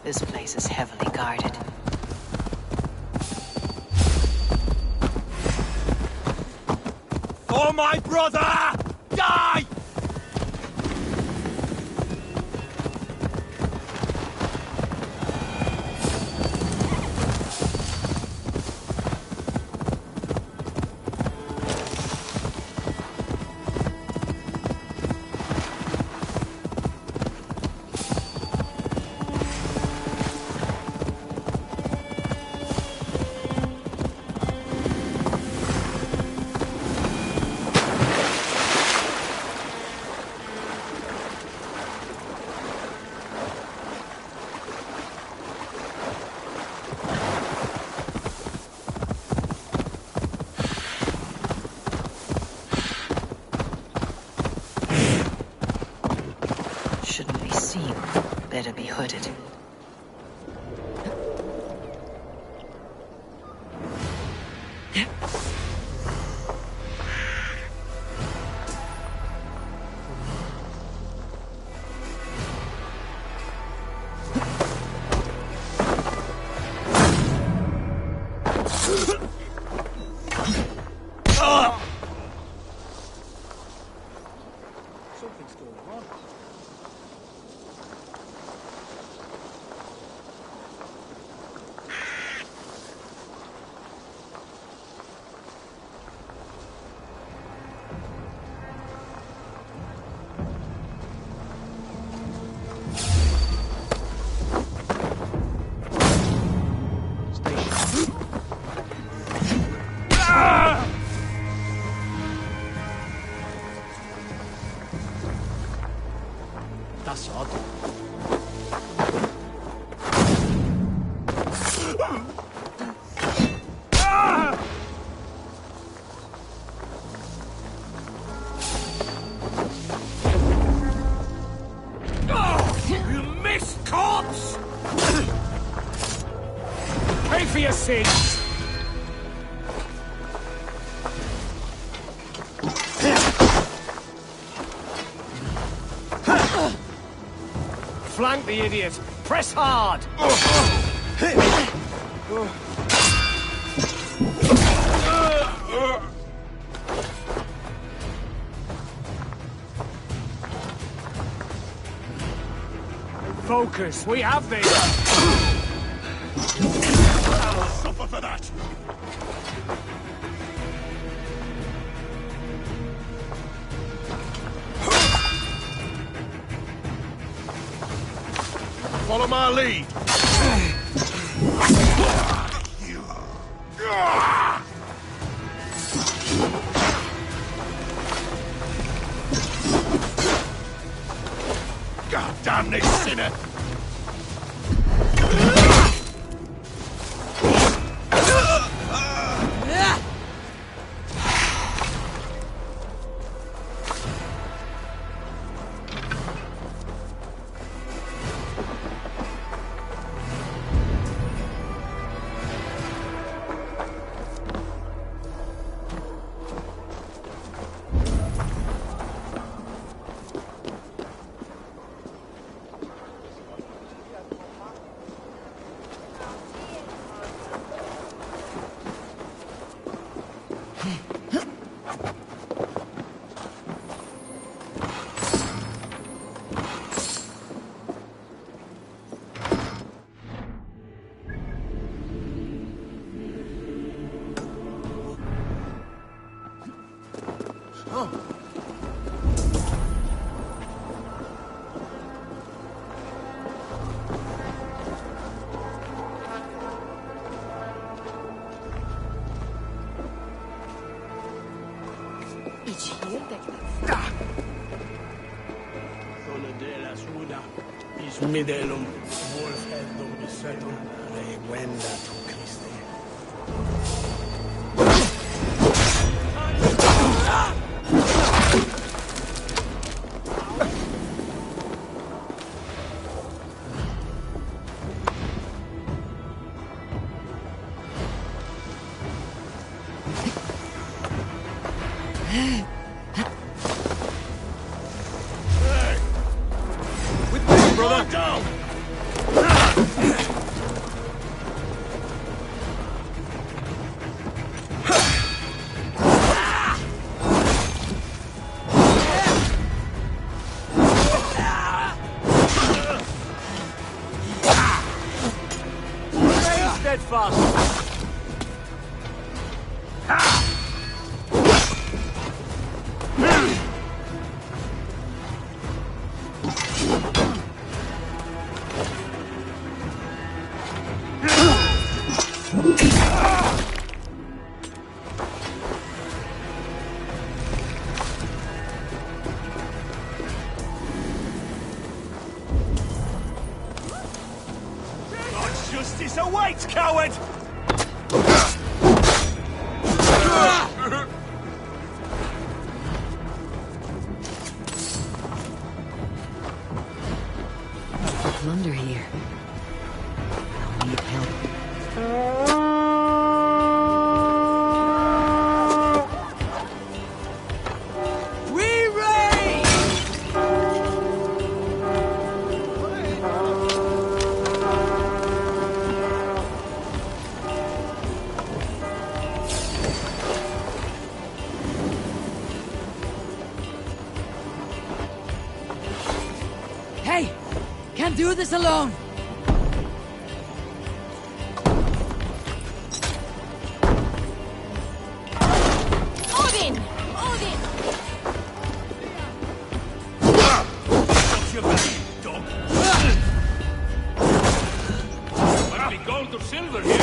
This place is heavily guarded. For my brother! Die! Shouldn't be seen. Better be hooded. Something's going on. That's odd. You missed, corpse! Pay for your sins! Flank the idiot! Press hard! Focus! We have these! I'll suffer for that! Follow my lead. God damn this sinner! Midelum, Wolfheldum Bisetum, Reguenda tu Christe. With me, brother! Down! Price awaits, coward! Plunder here. I'll need help. Hey! Can't do this alone! Odin! Odin! Stop your back, dog. Must be gold or silver here.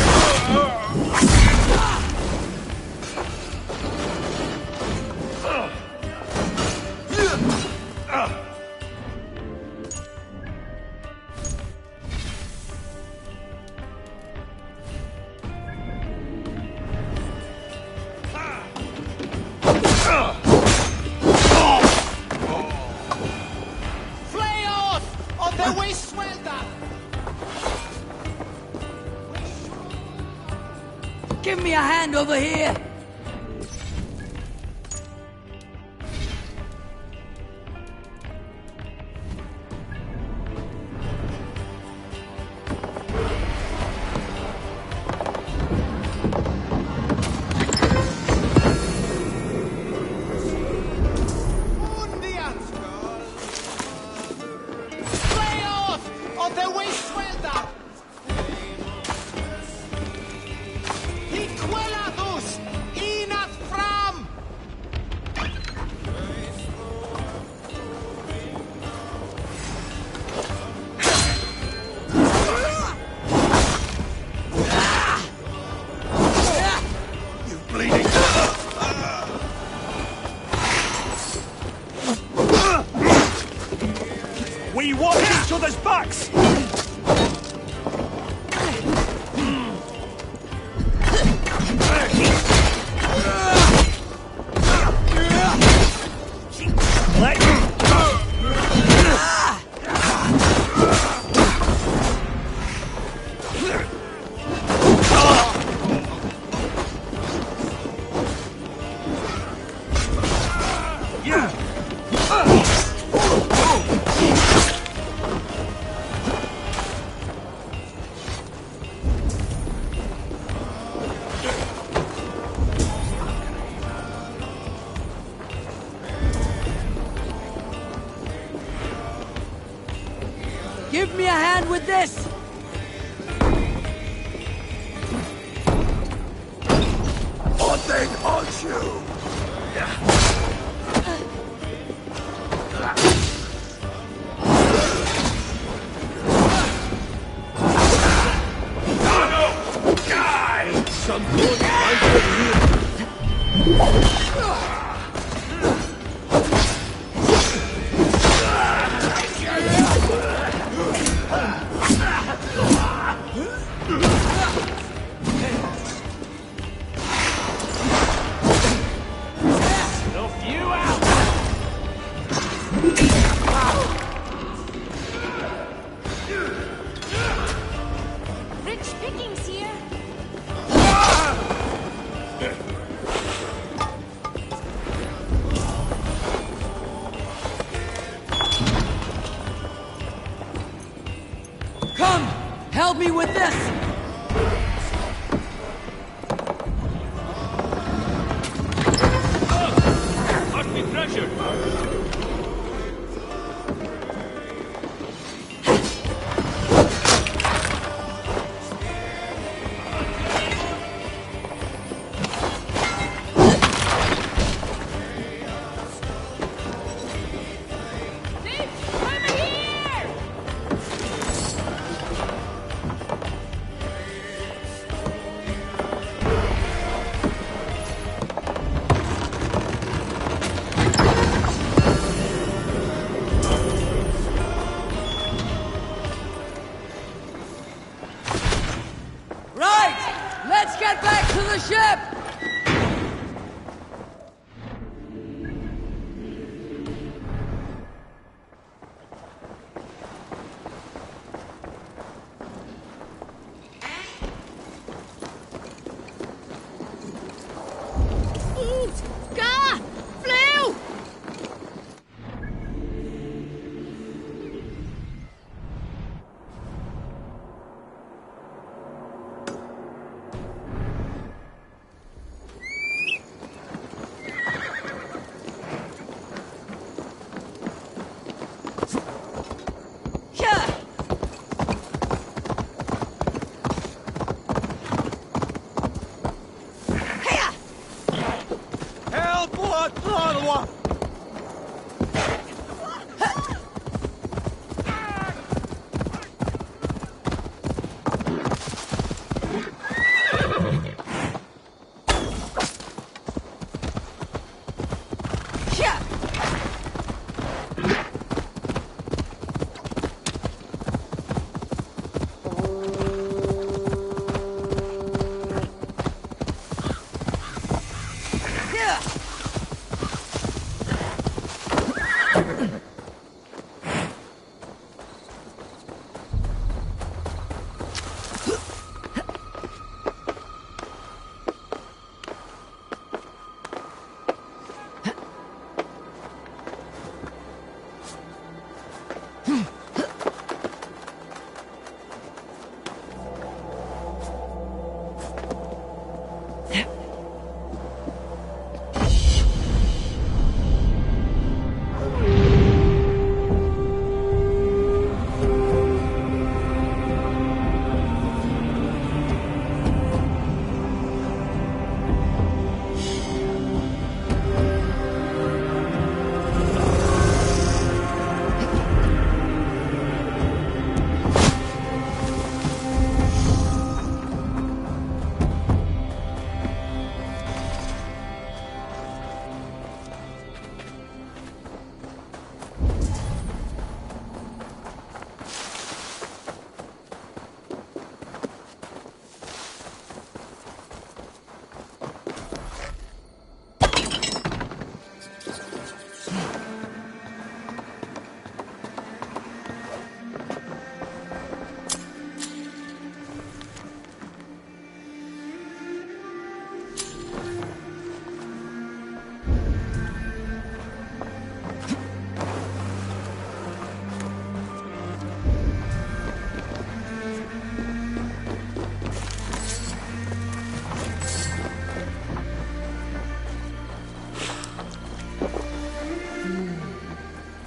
Give me a hand over here! We watch each other's backs! Give me a hand with this! Nothing haunts you! Some good fighter here! Rich pickings here. Come! Help me with this! Must be treasure! ship! Scar! Flew! Help! What?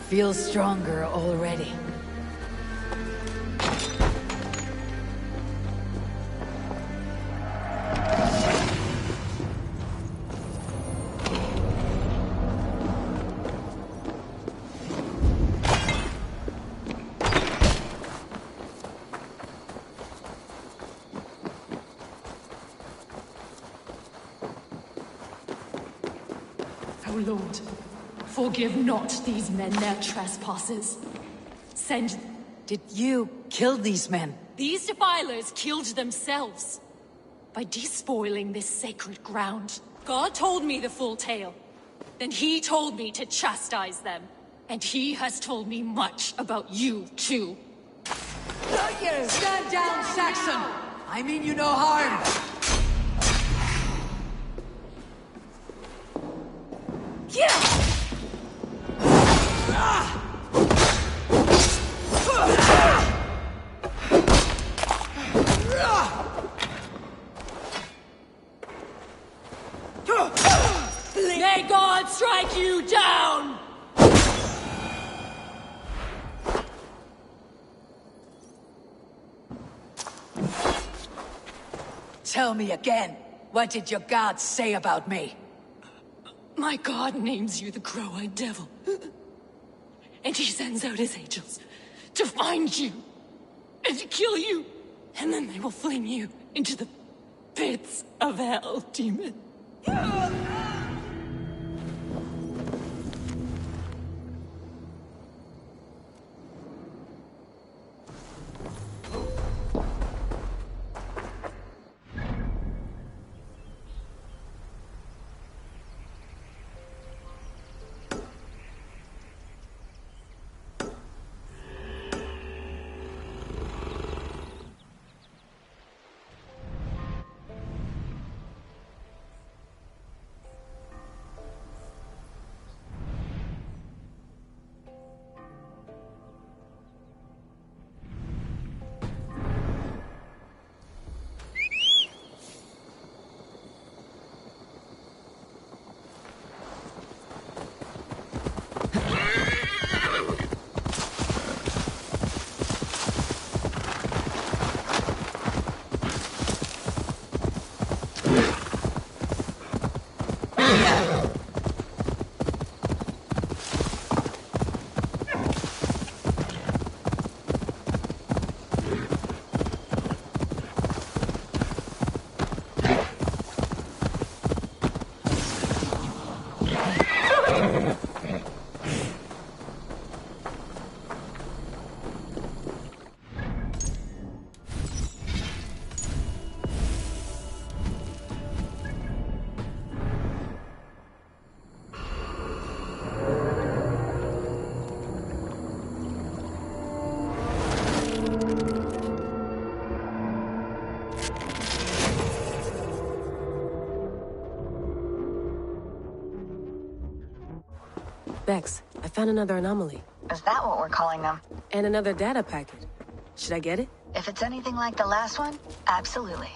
Feel stronger already. O Lord, forgive not these men their trespasses. Send... Did you kill these men? These defilers killed themselves by despoiling this sacred ground. God told me the full tale. Then he told me to chastise them. And he has told me much about you, too. Stand down, Saxon! I mean you no harm! May God strike you down! Tell me again, what did your gods say about me? My God names you the Crow-Eyed Devil. And he sends out his angels to find you and to kill you. And then they will fling you into the pits of hell, demon. Bex, I found another anomaly. Is that what we're calling them? And another data packet. Should I get it? If it's anything like the last one, absolutely.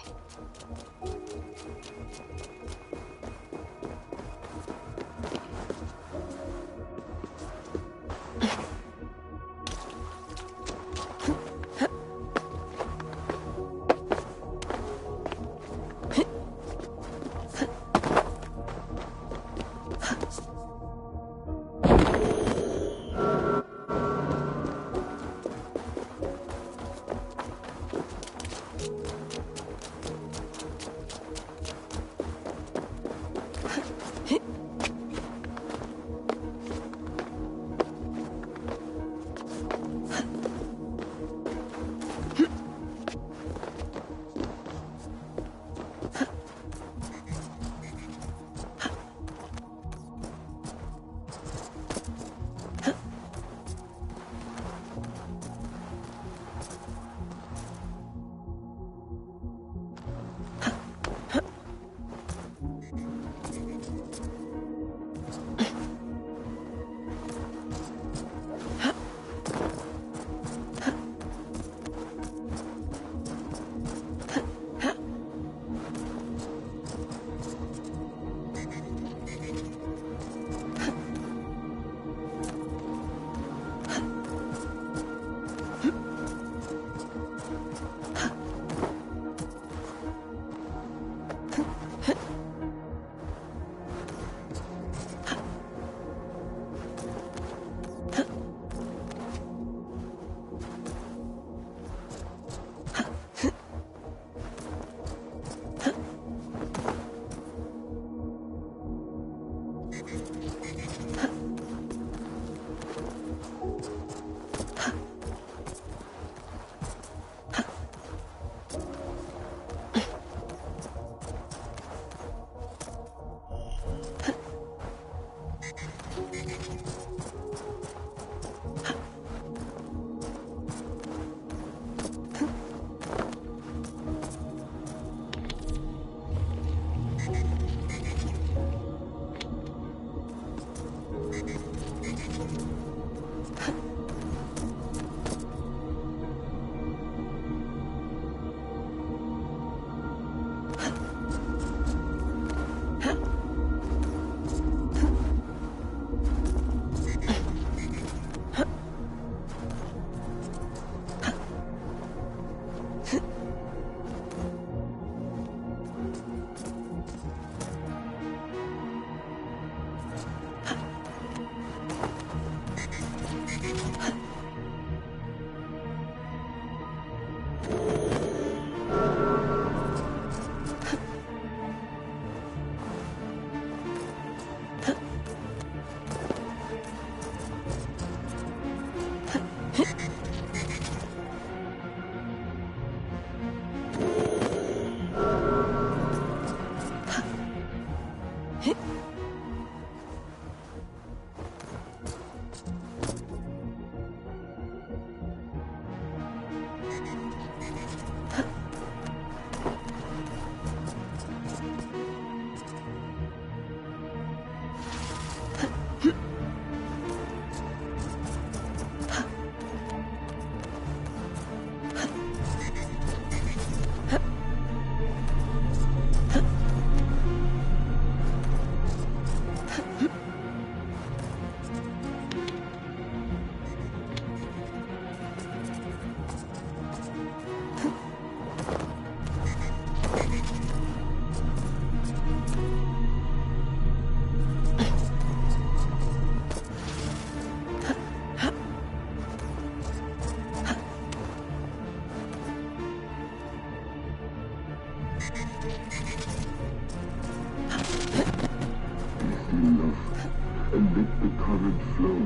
And let the current flow.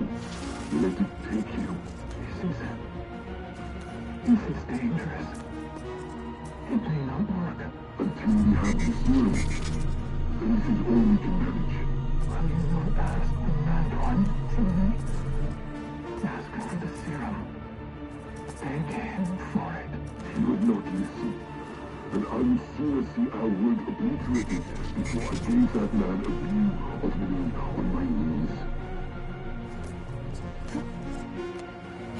Let it take you. This is dangerous. It may not work. Until we have the serum. This is all we can manage. Will you not ask the Mandarin to me? Ask him for the serum. Beg him for it. He would not listen. And I will sooner see our word obliterated before I gave that man a view of me on my knees.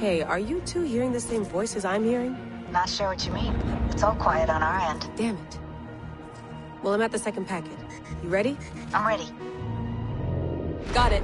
Hey, are you two hearing the same voices I'm hearing? Not sure what you mean. It's all quiet on our end. Damn it. Well, I'm at the second packet. You ready? I'm ready. Got it.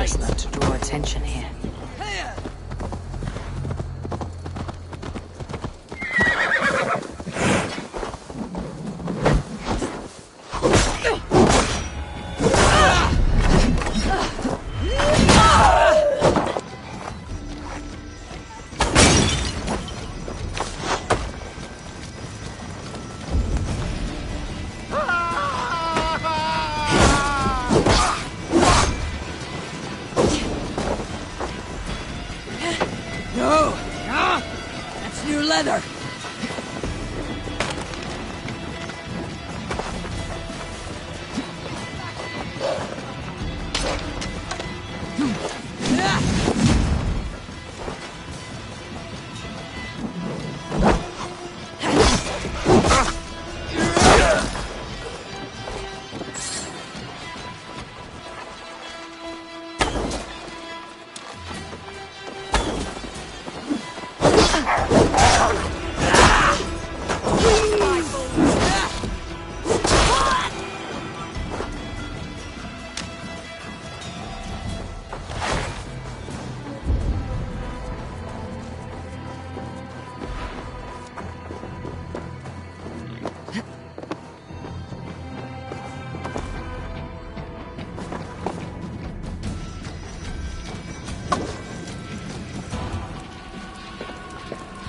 Best not to draw attention here. Leather!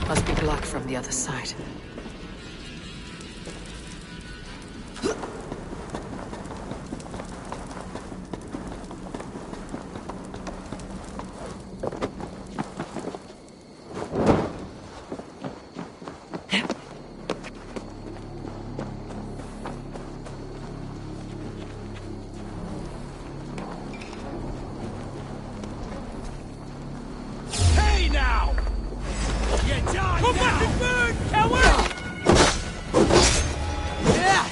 Must be blocked from the other side. Hey now! You die now! Back and burn, coward! Yeah!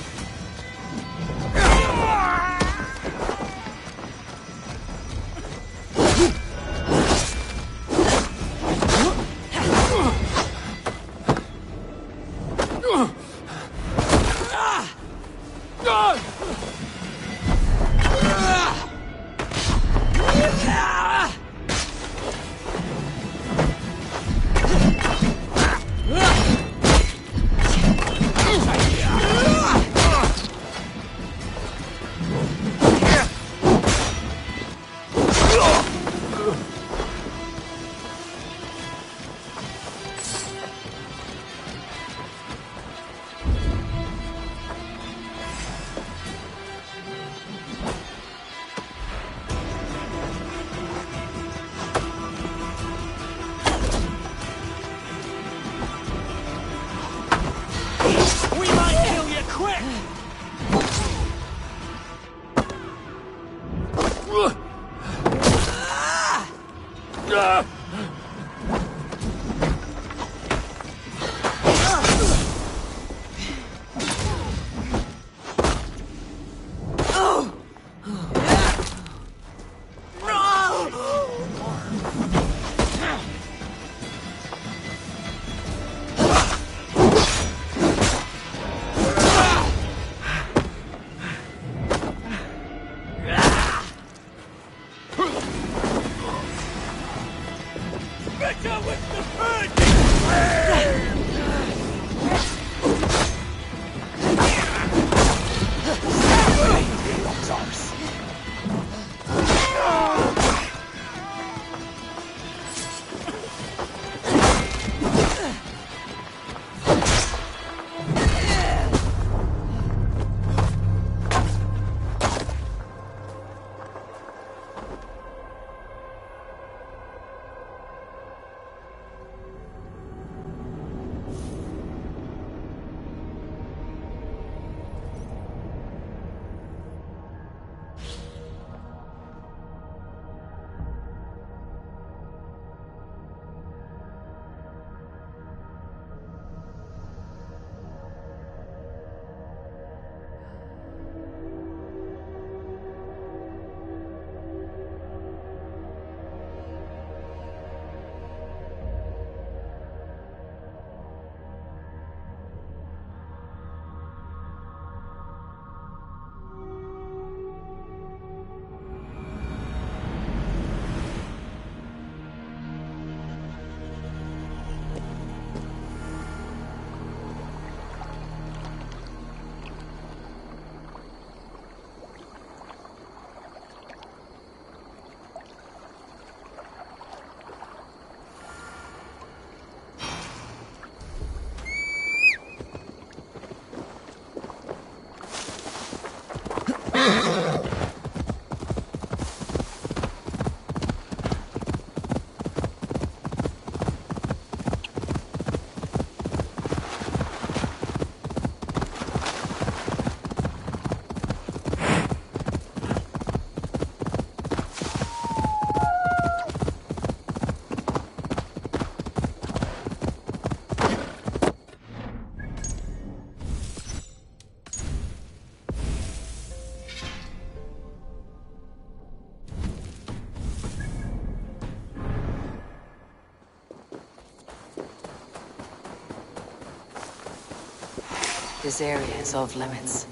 This area is off limits.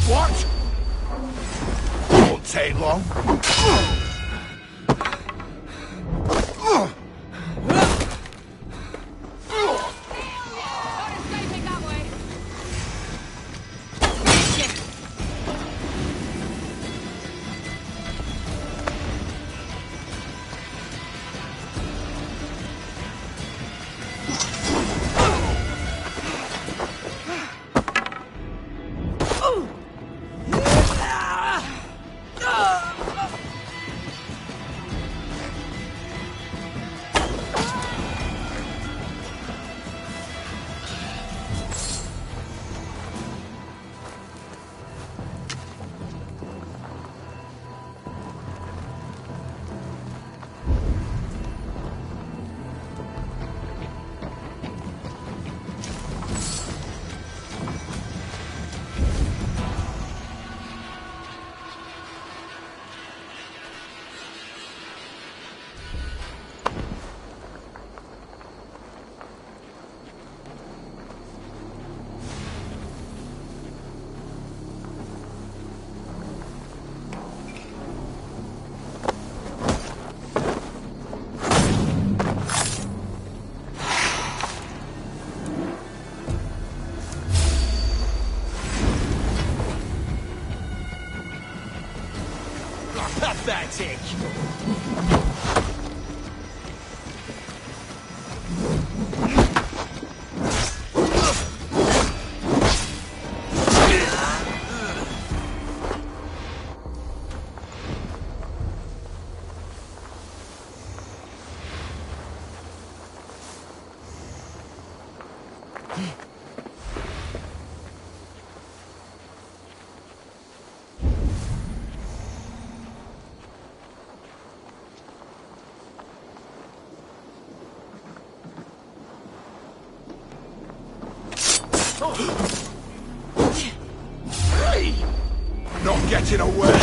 What? Won't take long. Pathetic! Hey! Not getting away!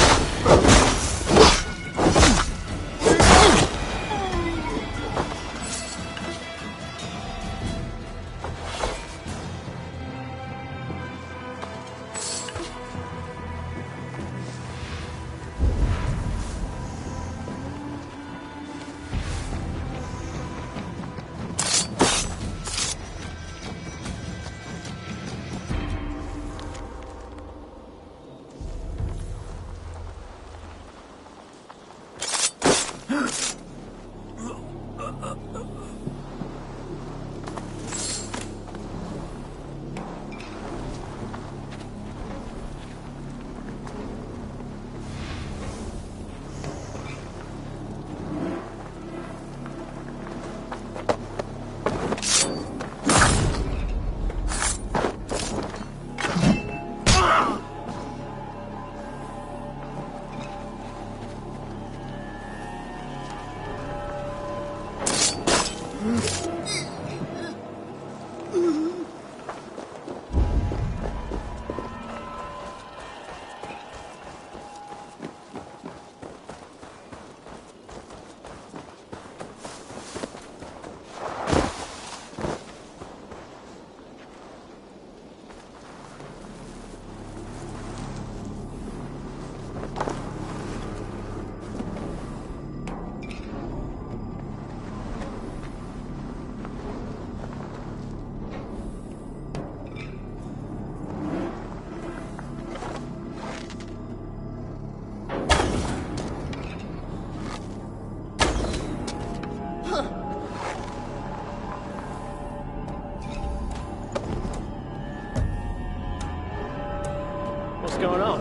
going on?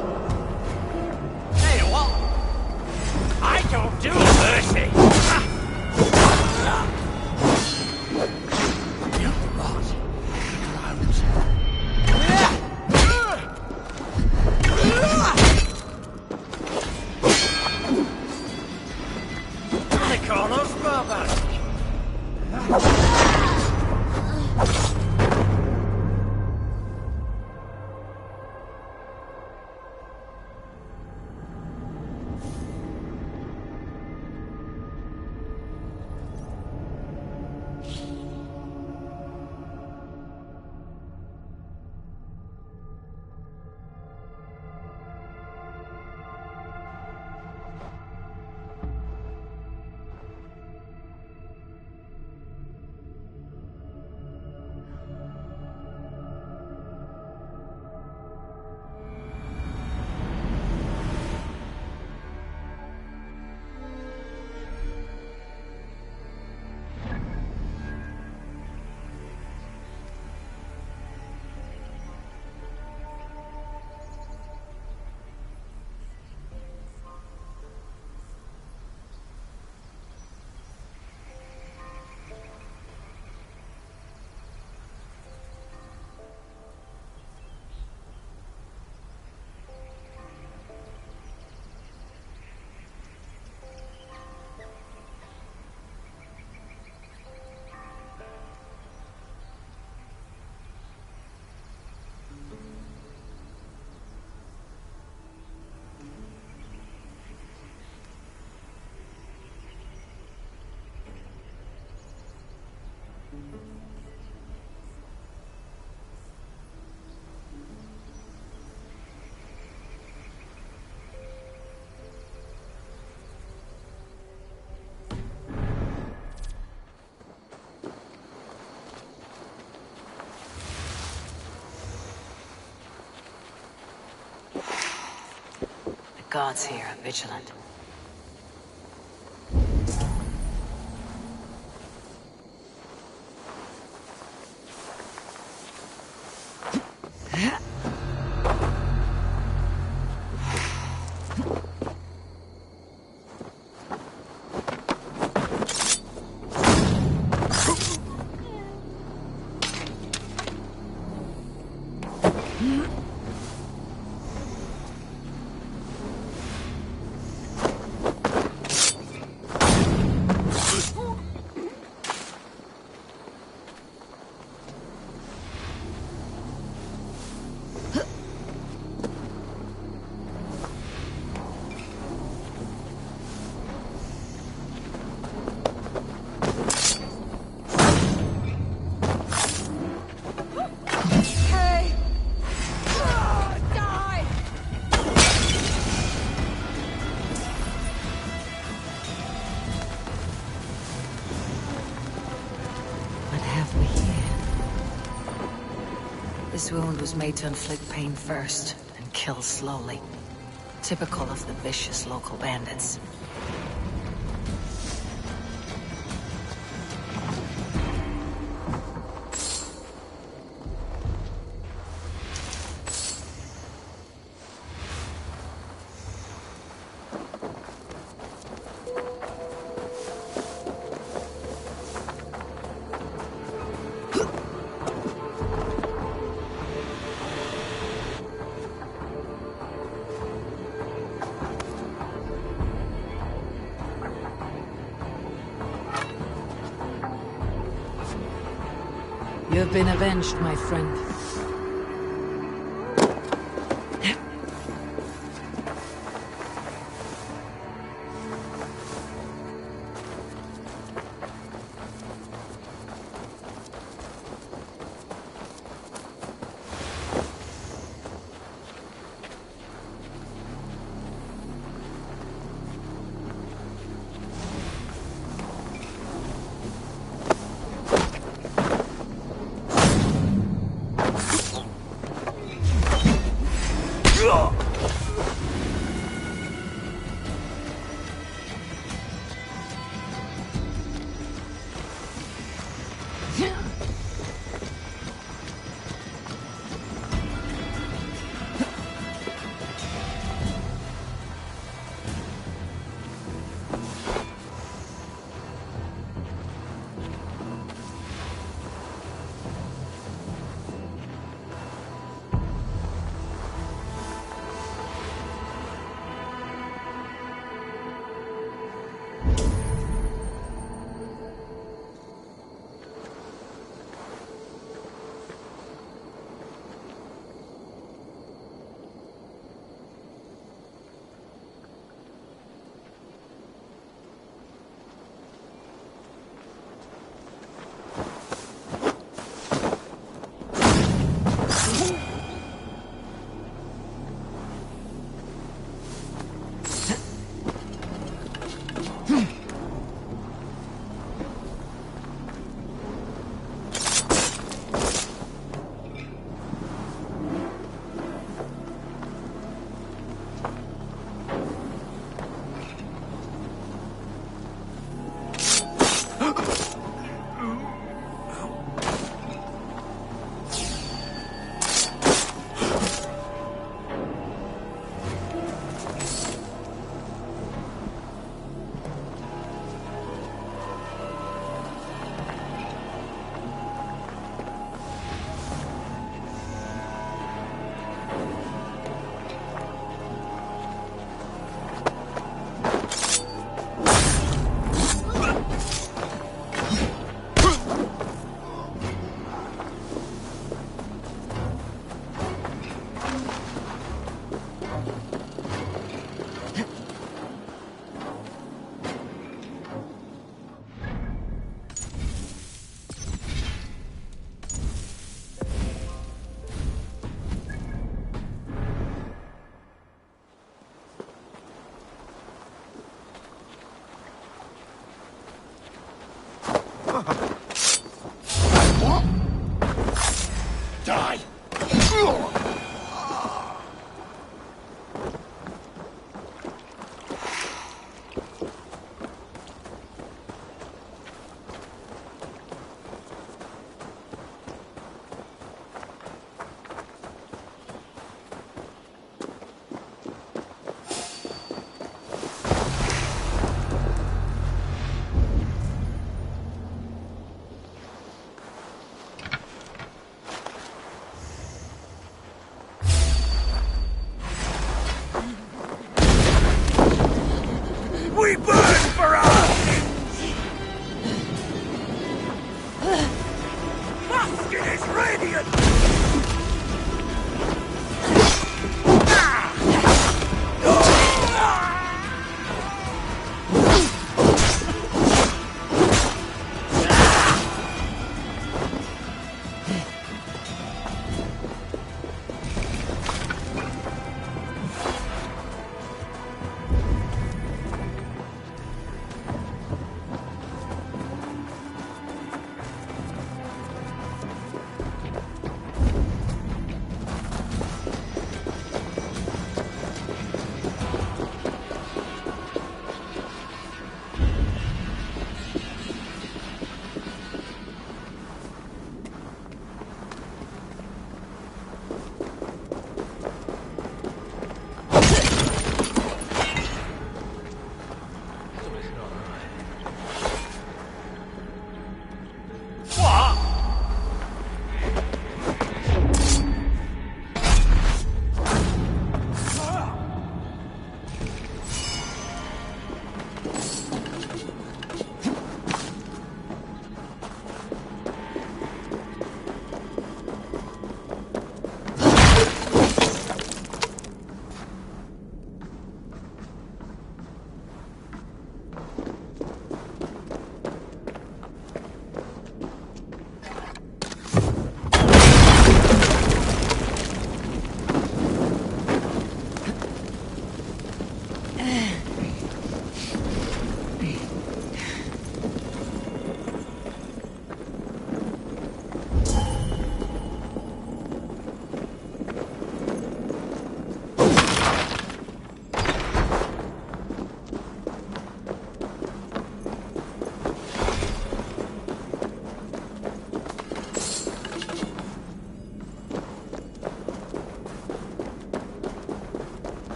Hey, what? I don't do mercy! You rot. Clowns. They call us barbaric. The gods here are vigilant. This wound was made to inflict pain first, and kill slowly. Typical of the vicious local bandits. You have been avenged, my friend.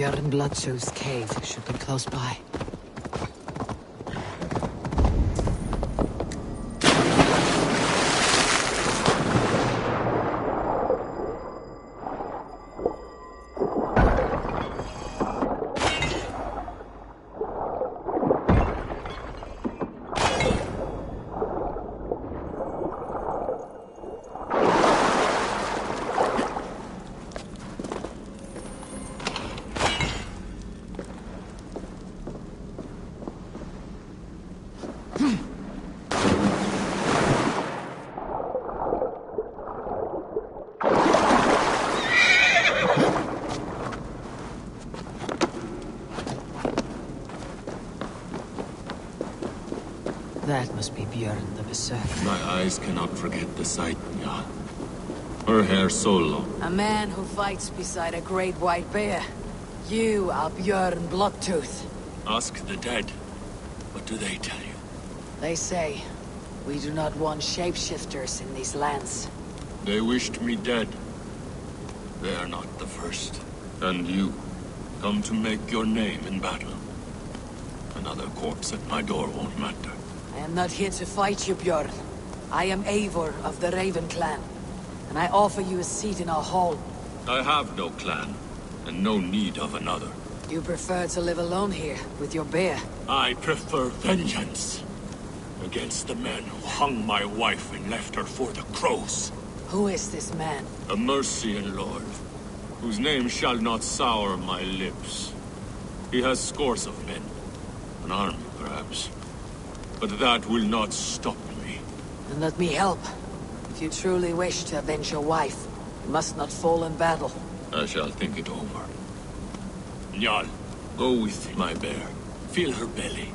Björn Bloodshow's cave should be close by. That must be Björn the Berserker. My eyes cannot forget the sight, Njal. Her hair so long. A man who fights beside a great white bear. You are Björn Bloodtooth. Ask the dead. What do they tell you? They say, we do not want shapeshifters in these lands. They wished me dead. They are not the first. And you, come to make your name in battle. Another corpse at my door won't matter. I am not here to fight you, Björn. I am Eivor of the Raven clan, and I offer you a seat in our hall. I have no clan, and no need of another. You prefer to live alone here, with your bear? I prefer vengeance. Against the men who hung my wife and left her for the crows. Who is this man? A Mercian lord, whose name shall not sour my lips. He has scores of men. An army, perhaps. But that will not stop me. Then let me help. If you truly wish to avenge your wife, you must not fall in battle. I shall think it over. Njal, go with my bear. Feel her belly.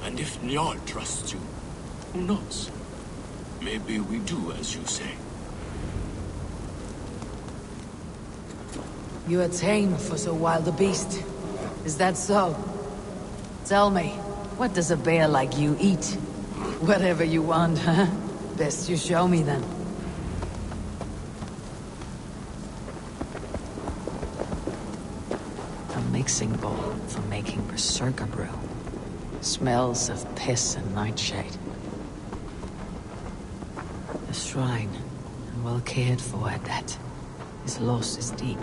And if Njal trusts you, who knows? Maybe we do as you say. You are tame for so wild a beast. Is that so? Tell me, what does a bear like you eat? Whatever you want, huh? Best you show me then. A mixing bowl for making Berserker brew. Smells of piss and nightshade. A shrine, and well cared for at that. His loss is deep.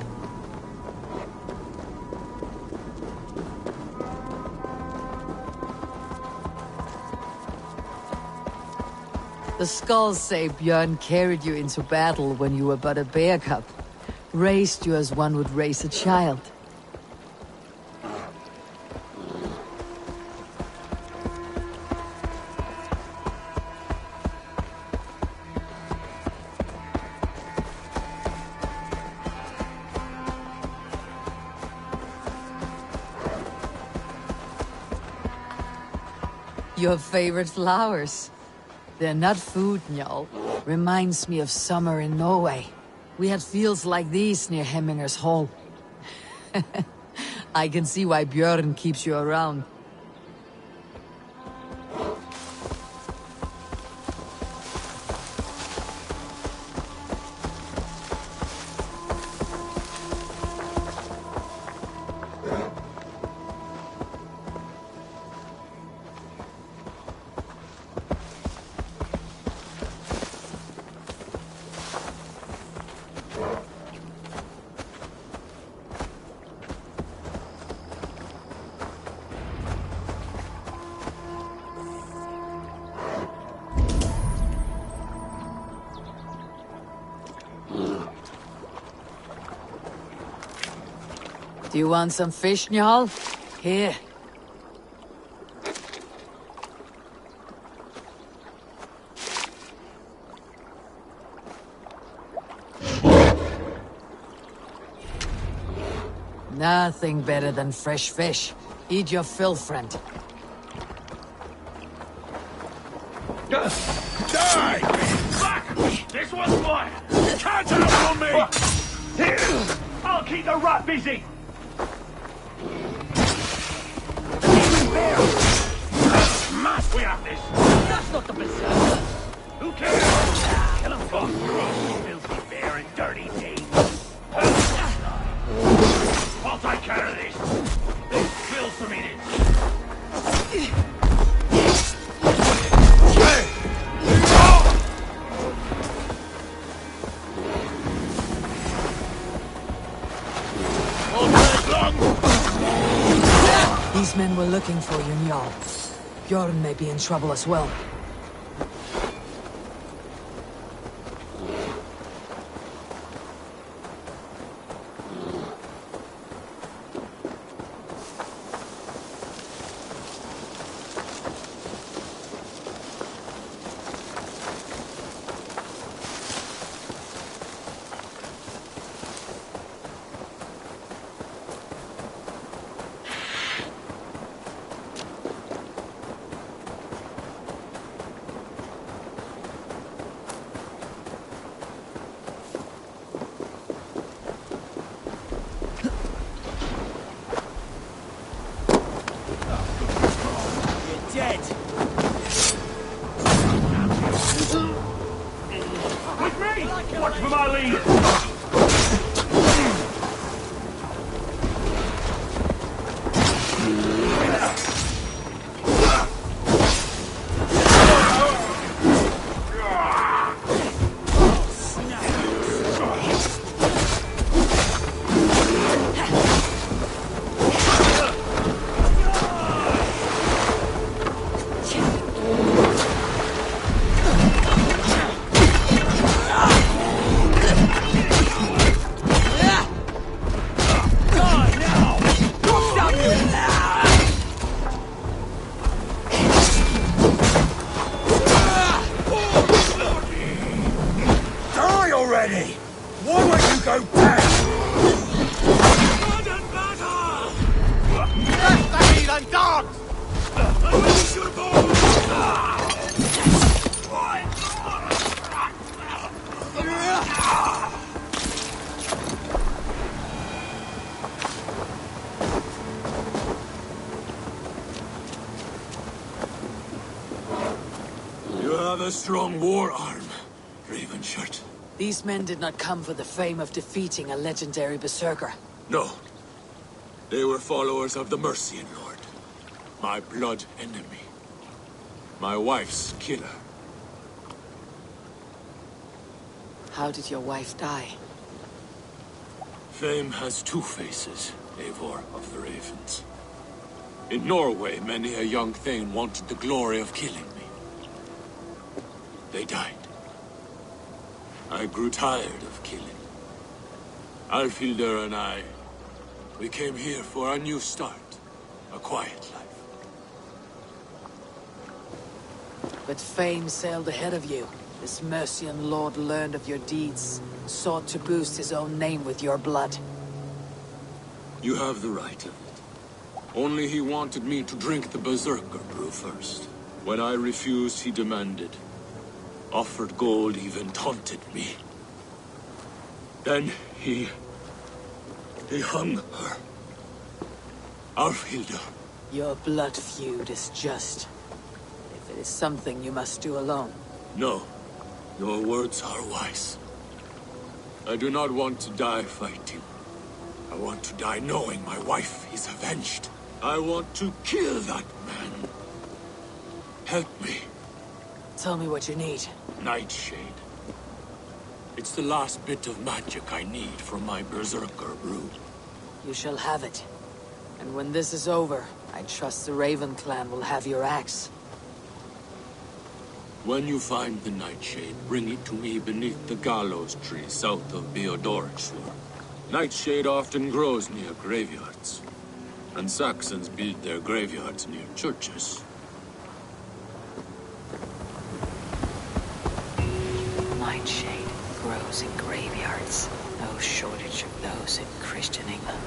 The skulls say Björn carried you into battle when you were but a bear cub. Raised you as one would raise a child. Your favorite flowers. They're not food, Njal. Reminds me of summer in Norway. We had fields like these near Hemminger's Hall. I can see why Björn keeps you around. Do you want some fish, Njal? Here. Nothing better than fresh fish. Eat your fill, friend. Die! Fuck! This one's mine! Can't out on me! Here! I'll keep the rat busy! Must we have this? That's not the berserker! Who cares? Kill him for filthy bear and dirty deeds. I'll take care of this. This fills some in it. These men were looking for you, Njal. Bjorn may be in trouble as well. for my leader! You have a strong war arm, Ravenshirt. These men did not come for the fame of defeating a legendary berserker. No. They were followers of the Mercian Lord. My blood enemy. My wife's killer. How did your wife die? Fame has two faces, Eivor of the Ravens. In Norway, many a young thane wanted the glory of killing me. They died. I grew tired of killing. Alfhildr and I, we came here for a new start. A quiet life. But fame sailed ahead of you. This Mercian lord learned of your deeds, sought to boost his own name with your blood. You have the right of it. Only he wanted me to drink the Berserker brew first. When I refused, he demanded. Offered gold, even taunted me. Then he hung her. Alfhildr. Your blood feud is just. If it is something you must do alone. No. Your words are wise. I do not want to die fighting. I want to die knowing my wife is avenged. I want to kill that man. Help me. Tell me what you need. Nightshade. It's the last bit of magic I need for my Berserker brew. You shall have it. And when this is over, I trust the Raven clan will have your axe. When you find the Nightshade, bring it to me beneath the gallows tree south of Beodorixur. Nightshade often grows near graveyards. And Saxons build their graveyards near churches. Nightshade grows in graveyards. No shortage of those in Christian England.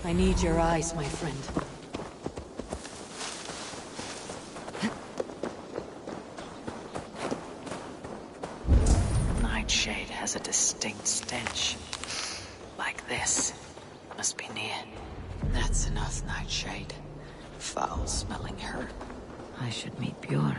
I need your eyes, my friend. Nightshade has a distinct stench. Like this. Must be near. That's enough, Nightshade. Foul-smelling her. I should meet Bjorn.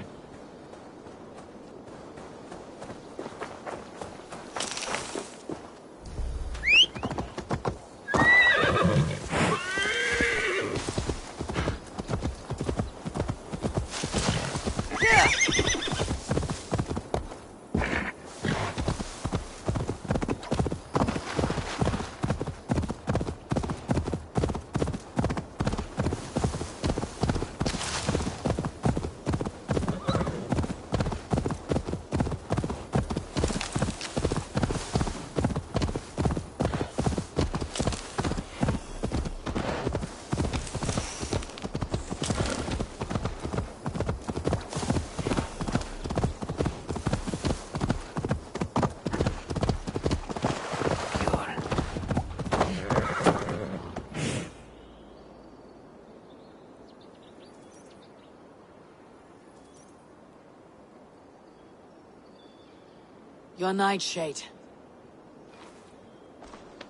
Your Nightshade.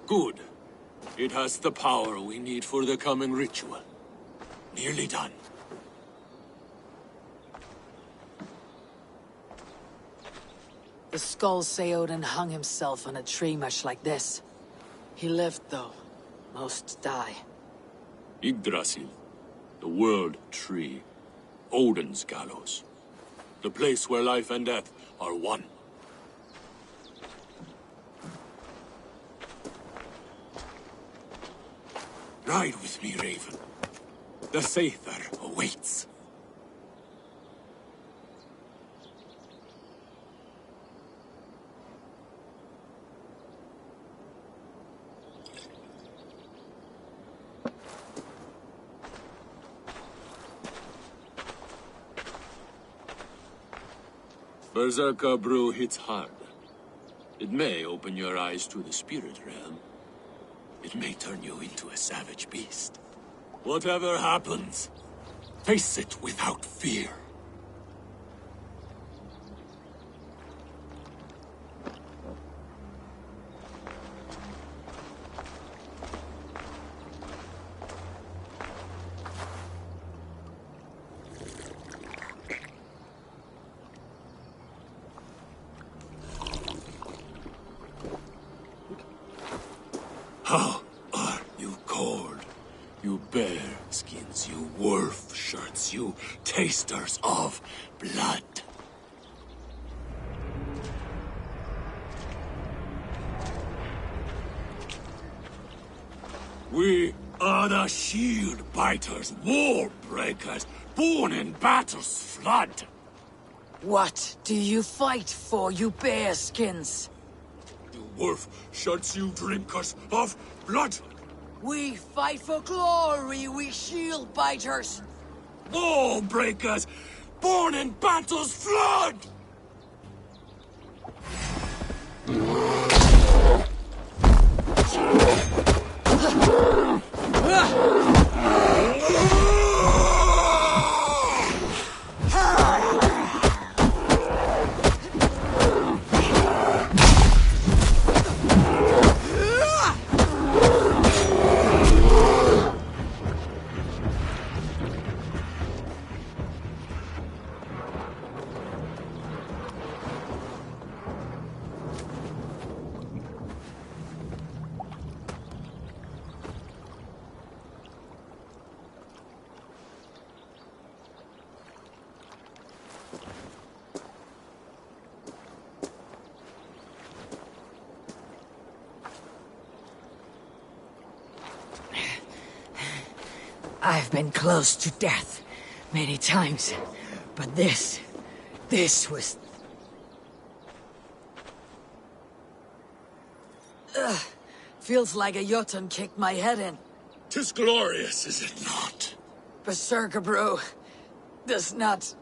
Good. It has the power we need for the coming ritual. Nearly done. The skulls say Odin hung himself on a tree much like this. He lived, though. Most die. Yggdrasil. The world tree. Odin's gallows. The place where life and death are one. Ride with me, Raven. The Sather awaits. Berserker brew hits hard. It may open your eyes to the spirit realm. It may turn you into a savage beast. Whatever happens, face it without fear. How are you cold? You bear skins, you wolf shirts, you tasters of blood. We are the shield biters, wall breakers, born in battle's flood. What do you fight for, you bearskins? You wolf shirts, you drinkers of blood. We fight for glory, we shield biters. Wall breakers, born in battle's flood. I've been close to death many times, but this was... Feels like a Jotun kicked my head in. 'Tis glorious, is it not? Berserker brew does not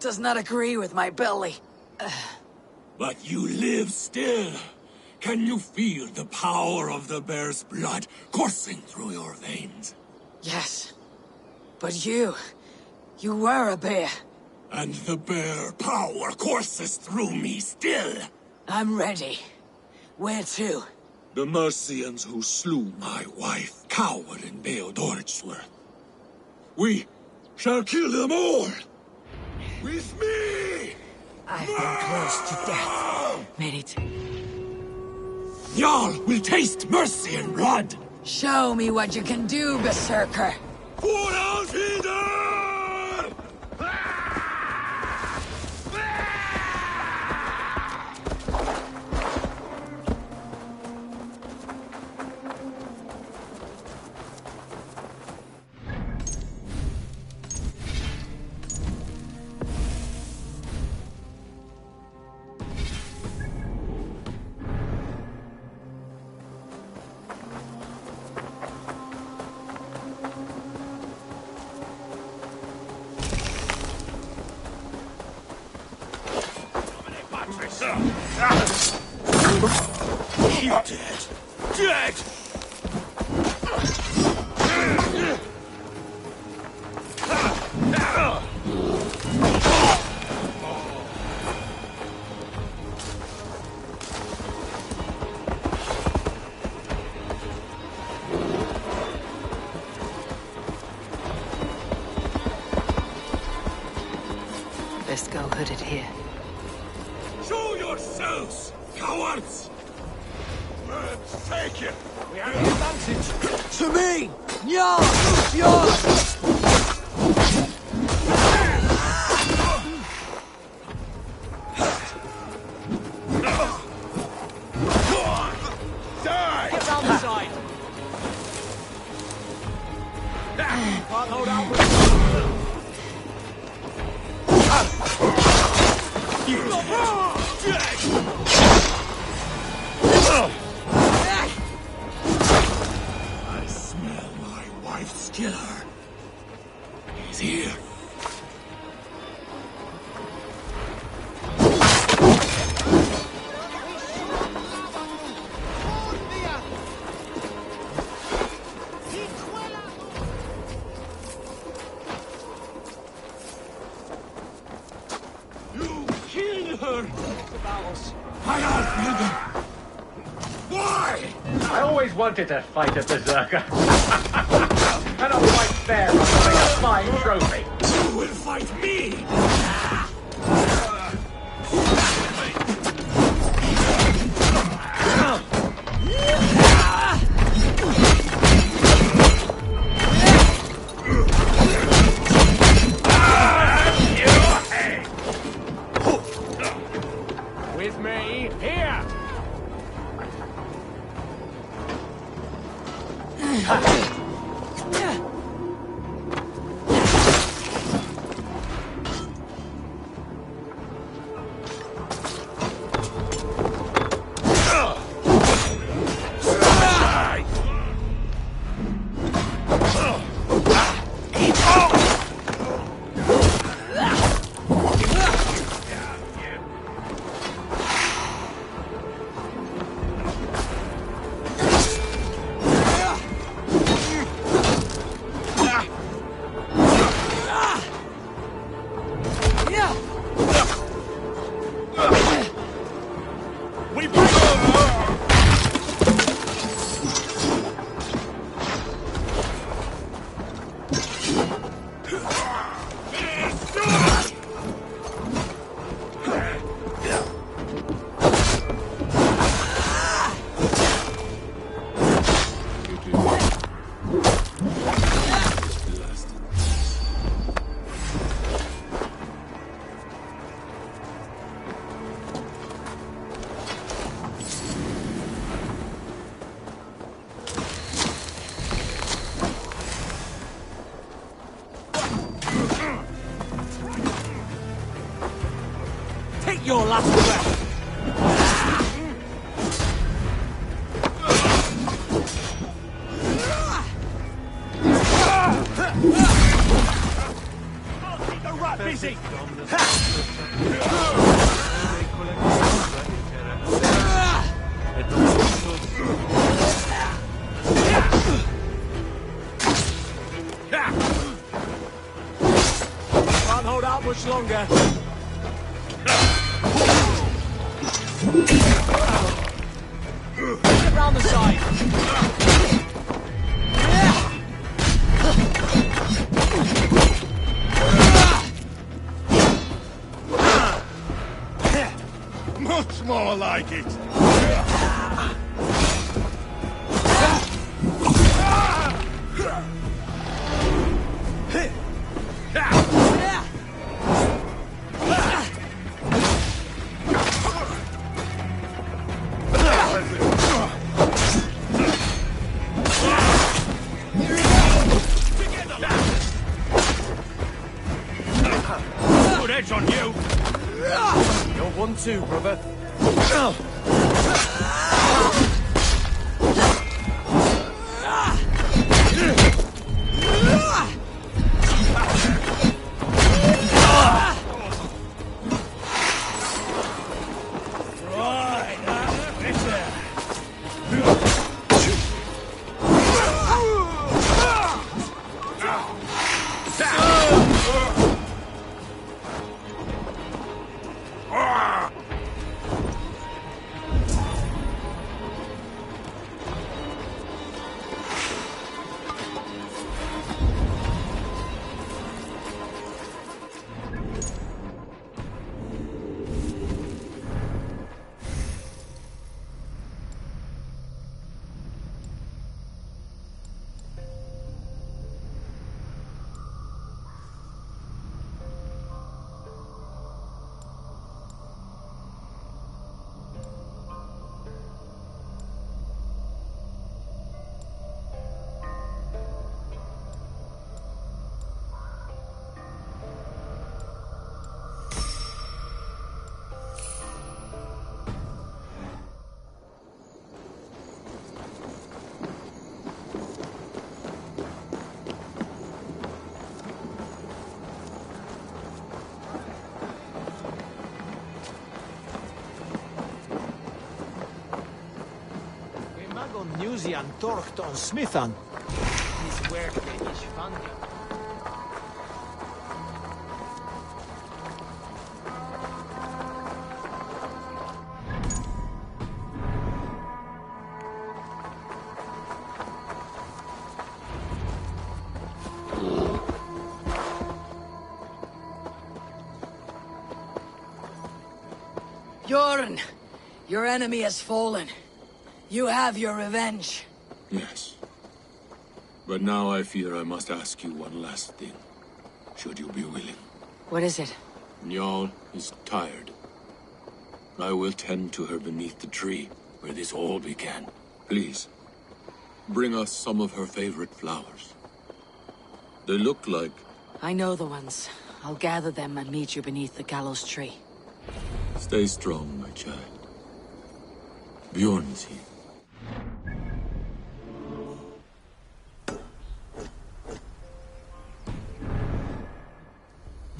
does not agree with my belly. But you live still. Can you feel the power of the bear's blood coursing through your veins? Yes. But you were a bear. And the bear power courses through me still. I'm ready. Where to? The Mercians who slew my wife cowered in Beodoritsworth. We shall kill them all! With me! I've been close to death. Merit. Y'all will taste mercy and blood! Show me what you can do, Berserker! For out here! You're dead. Dead! Best go hooded here. Show yourselves, cowards! Let's take it! We have the advantage. To me! Yours! Yours! Die! Get down the side. Can't hold out with I smell my wife's killer. He's here. You killed her! Hang on, Hilda! Why? I always wanted to fight a berserker. Cannot fight fair on a flying trophy. You will fight me! with me. Here! Take your last breath! busy! Can't hold out much longer. Get round the side. Much more like it. Good edge on you. You're 1-2, brother. Newsian Torchton Smithan. His work is funding. Bjorn, your enemy has fallen. You have your revenge. Yes. But now I fear I must ask you one last thing. Should you be willing? What is it? Njal is tired. I will tend to her beneath the tree where this all began. Please, bring us some of her favorite flowers. They look like... I know the ones. I'll gather them and meet you beneath the gallows tree. Stay strong, my child. Bjorn is here.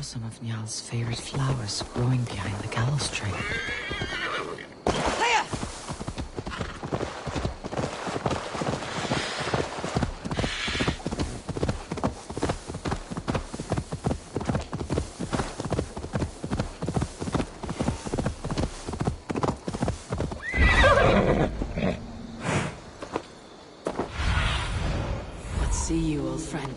Some of Njal's favorite flowers growing behind the gallows tree. Let's see you, old friend.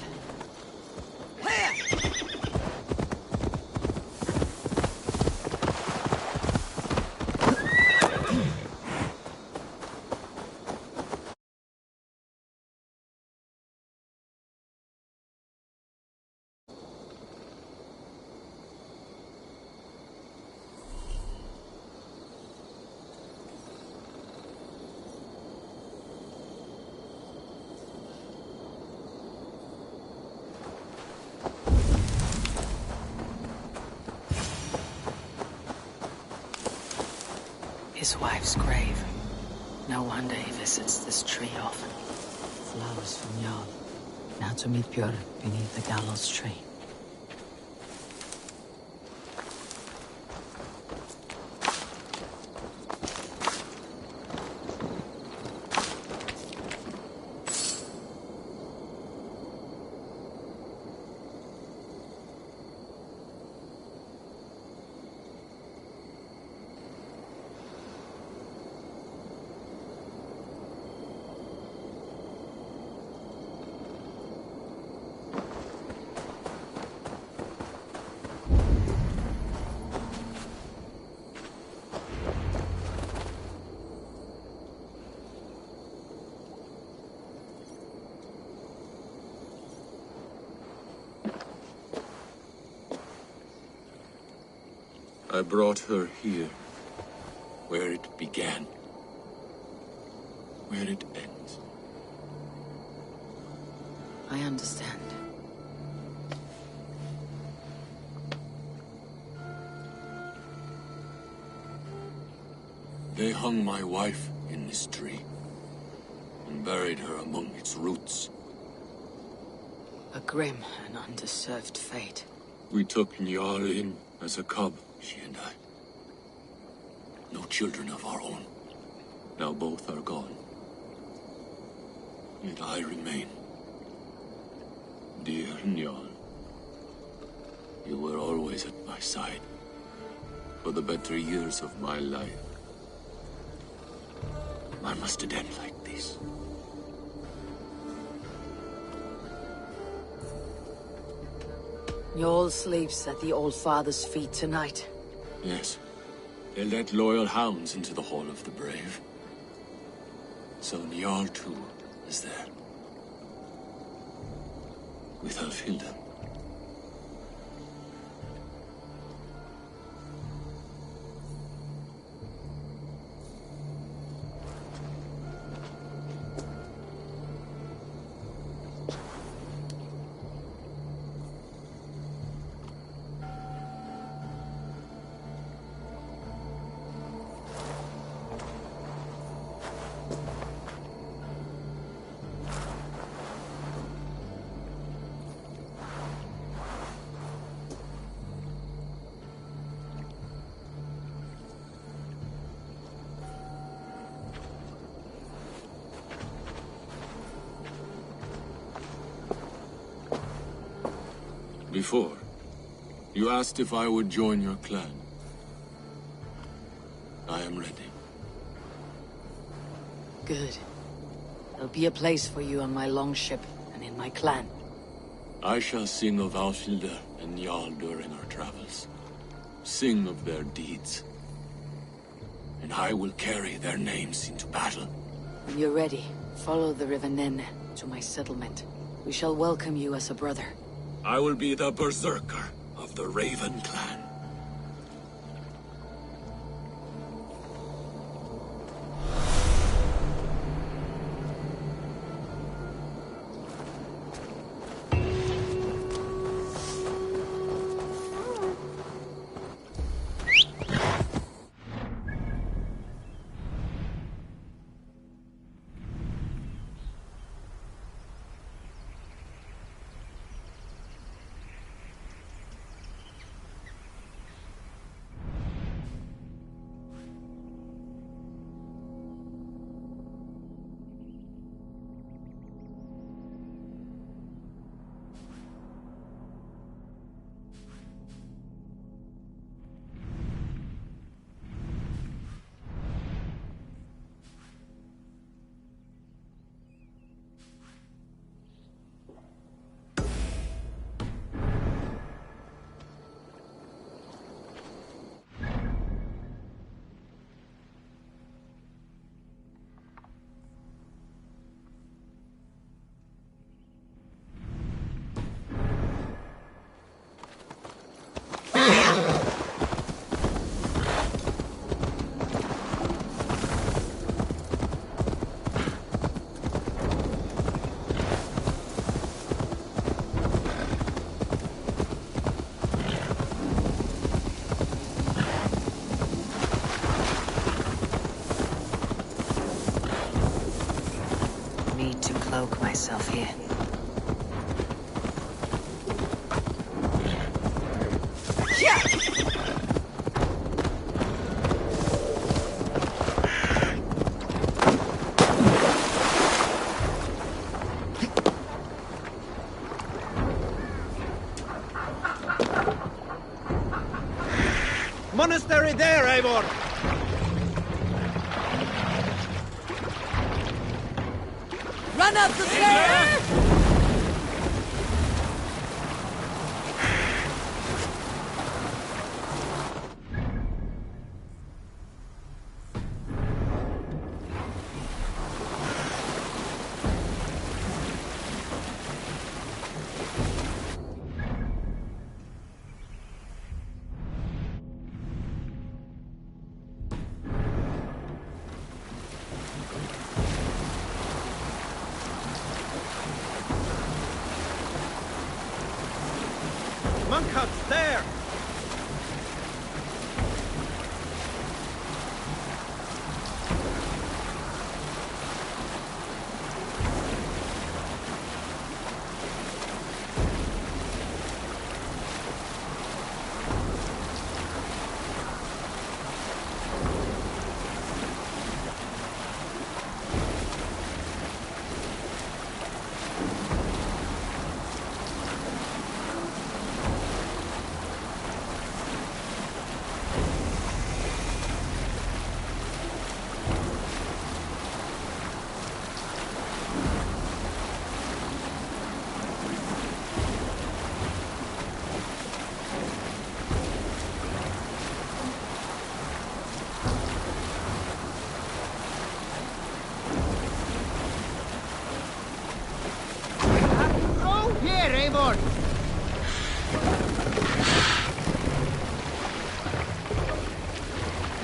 His wife's grave. No wonder he visits this tree often. Flowers from Njal. Now to meet Björn beneath the gallows tree. I brought her here, where it began, where it ends. I understand. They hung my wife in this tree, and buried her among its roots. A grim and undeserved fate. We took Njal in as a cub, she and I. No children of our own. Now both are gone. Yet I remain. Dear Njal, you were always at my side, for the better years of my life. Why must it end like this? Njal sleeps at the Old Father's feet tonight. Yes. They let loyal hounds into the Hall of the Brave. So Njal too is there. With Alfilda. Before, you asked if I would join your clan. I am ready. Good. There'll be a place for you on my longship and in my clan. I shall sing of Alfilda and Njal during our travels. Sing of their deeds. And I will carry their names into battle. When you're ready, follow the River Nene to my settlement. We shall welcome you as a brother. I will be the berserker of the Raven clan. Cloak myself here. Monastery there, Eivor! Run up the stairs! shortcuts there!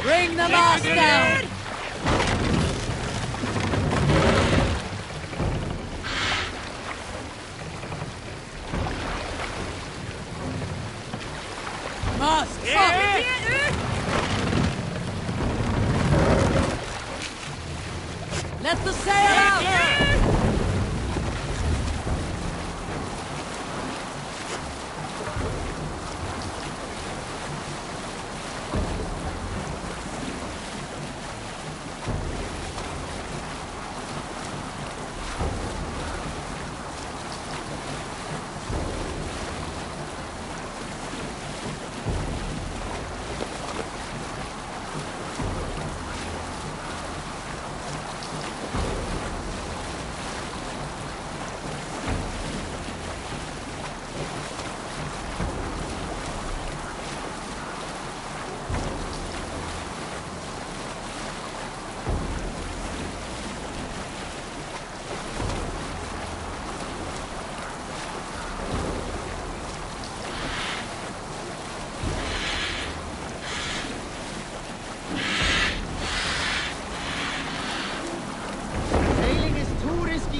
Bring the mast down! Mast up! Let the sail out!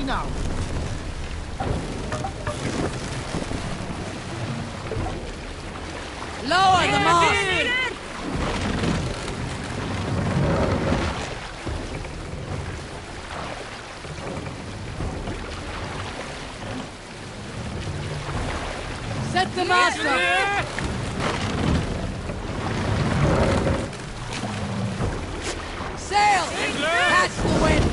Now. Lower the mast! Set the mast up! Sail! Catch the wind!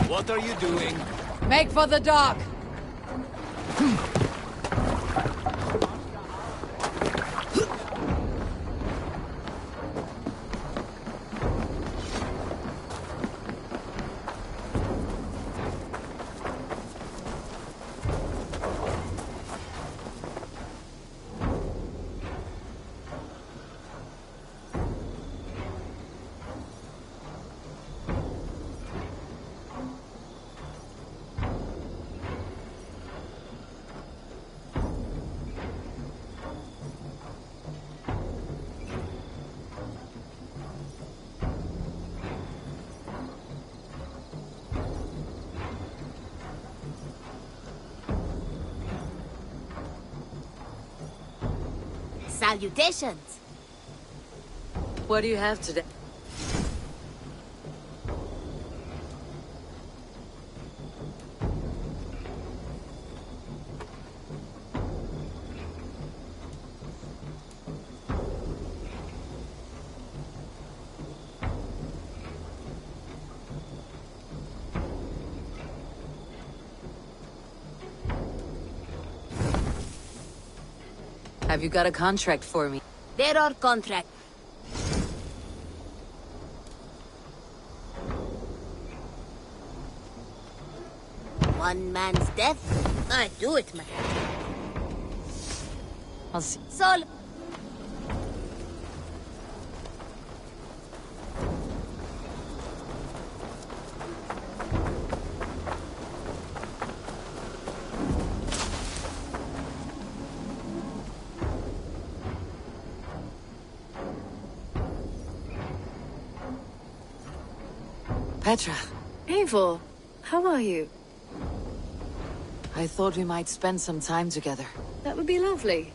What are you doing? Make for the dock! Salutations. What do you have today? Have you got a contract for me? There are contracts. One man's death? I do it, man. I'll see. Sol. Petra, Eivor, how are you? I thought we might spend some time together. That would be lovely.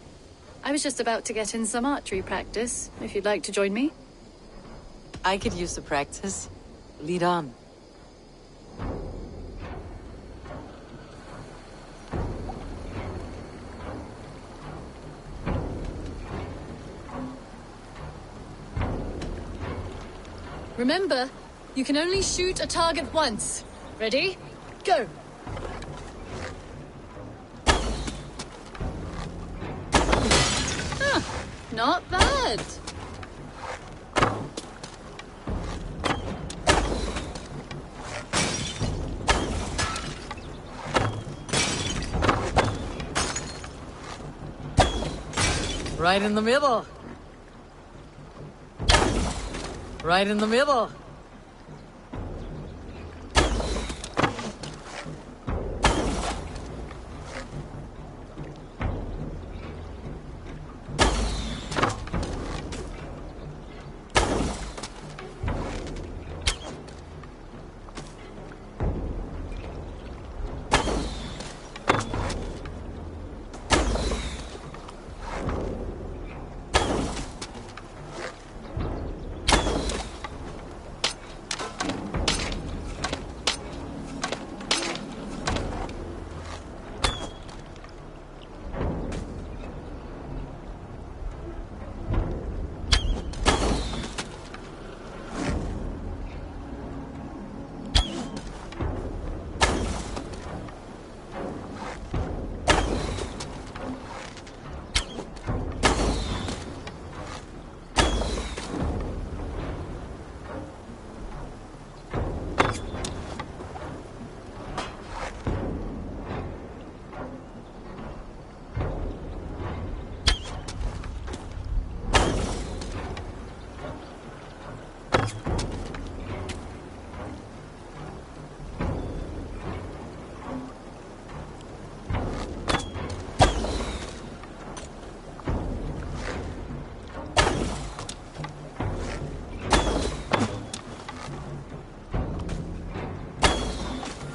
I was just about to get in some archery practice, if you'd like to join me. I could use the practice. Lead on. Remember, you can only shoot a target once. Ready? Go! Huh, not bad. Right in the middle. Right in the middle.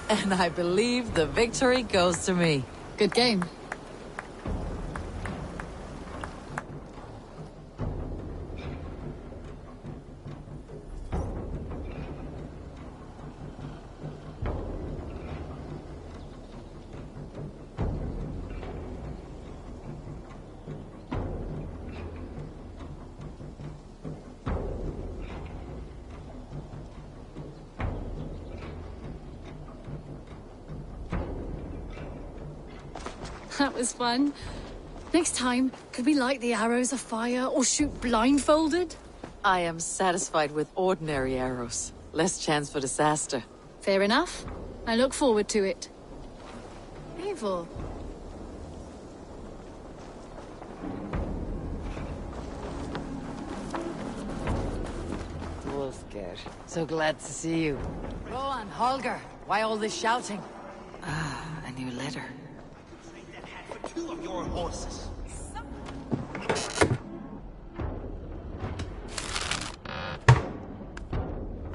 And I believe the victory goes to me. Good game. That was fun. Next time, could we light the arrows afire or shoot blindfolded? I am satisfied with ordinary arrows. Less chance for disaster. Fair enough. I look forward to it. Eivor. Wolfger, so glad to see you. Rowan, Holger, why all this shouting? Ah, a new letter. Two of your horses.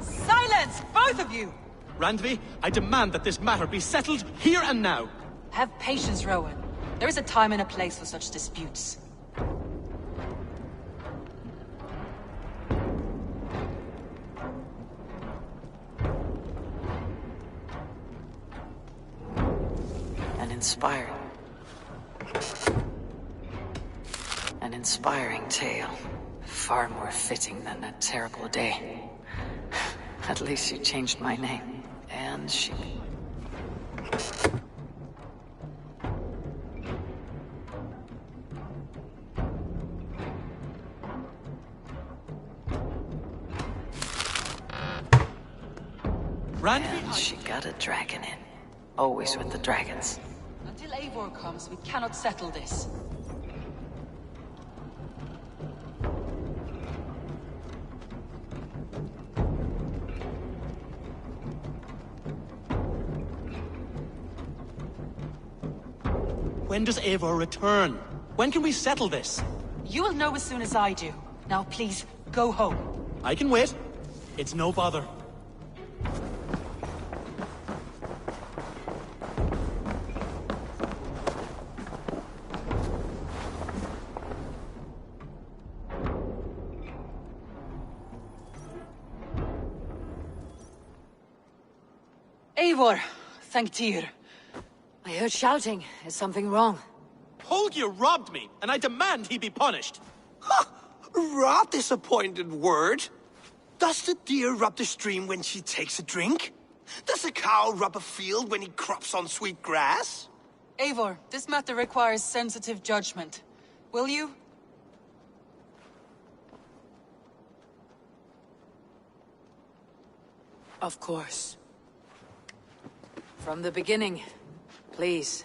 Silence, both of you! Randvi, I demand that this matter be settled here and now. Have patience, Rowan. There is a time and a place for such disputes. inspired. An inspiring tale. Far more fitting than that terrible day. At least you changed my name. And she... And she got a dragon in. Always with the dragons. Until Eivor comes, we cannot settle this. When does Eivor return? When can we settle this? You will know as soon as I do. Now please, go home. I can wait. It's no bother. Eivor, thank Tyr. I heard shouting. Is something wrong? Holger robbed me, and I demand he be punished. Rot is a pointed word. Does the deer rub the stream when she takes a drink? Does a cow rub a field when he crops on sweet grass? Eivor, this matter requires sensitive judgment. Will you? Of course. From the beginning, please.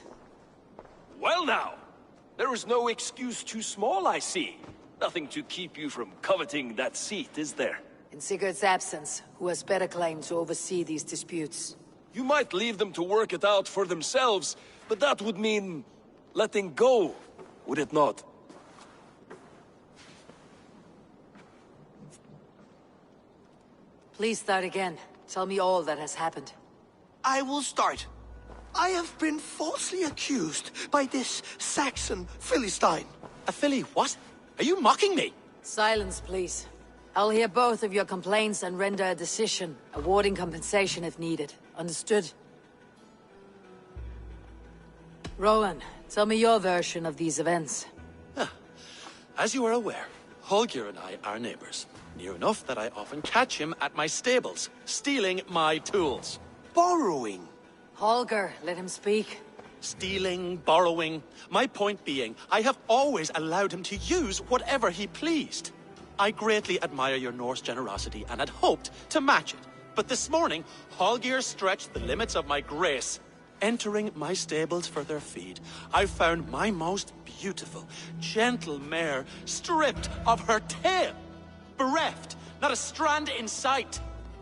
Well now, there is no excuse too small, I see. Nothing to keep you from coveting that seat, is there? In Sigurd's absence, who has better claim to oversee these disputes? You might leave them to work it out for themselves, but that would mean letting go, would it not? Please start again. Tell me all that has happened. I will start. I have been falsely accused by this Saxon Philistine. A Philly what? Are you mocking me? Silence, please. I'll hear both of your complaints and render a decision, awarding compensation if needed. Understood? Rowan, tell me your version of these events. As you are aware, Holger and I are neighbors. Near enough that I often catch him at my stables, stealing my tools. Borrowing. Holger, let him speak. Stealing, borrowing. My point being, I have always allowed him to use whatever he pleased. I greatly admire your Norse generosity and had hoped to match it. But this morning, Holger stretched the limits of my grace. Entering my stables for their feed, I found my most beautiful, gentle mare stripped of her tail. Bereft, not a strand in sight.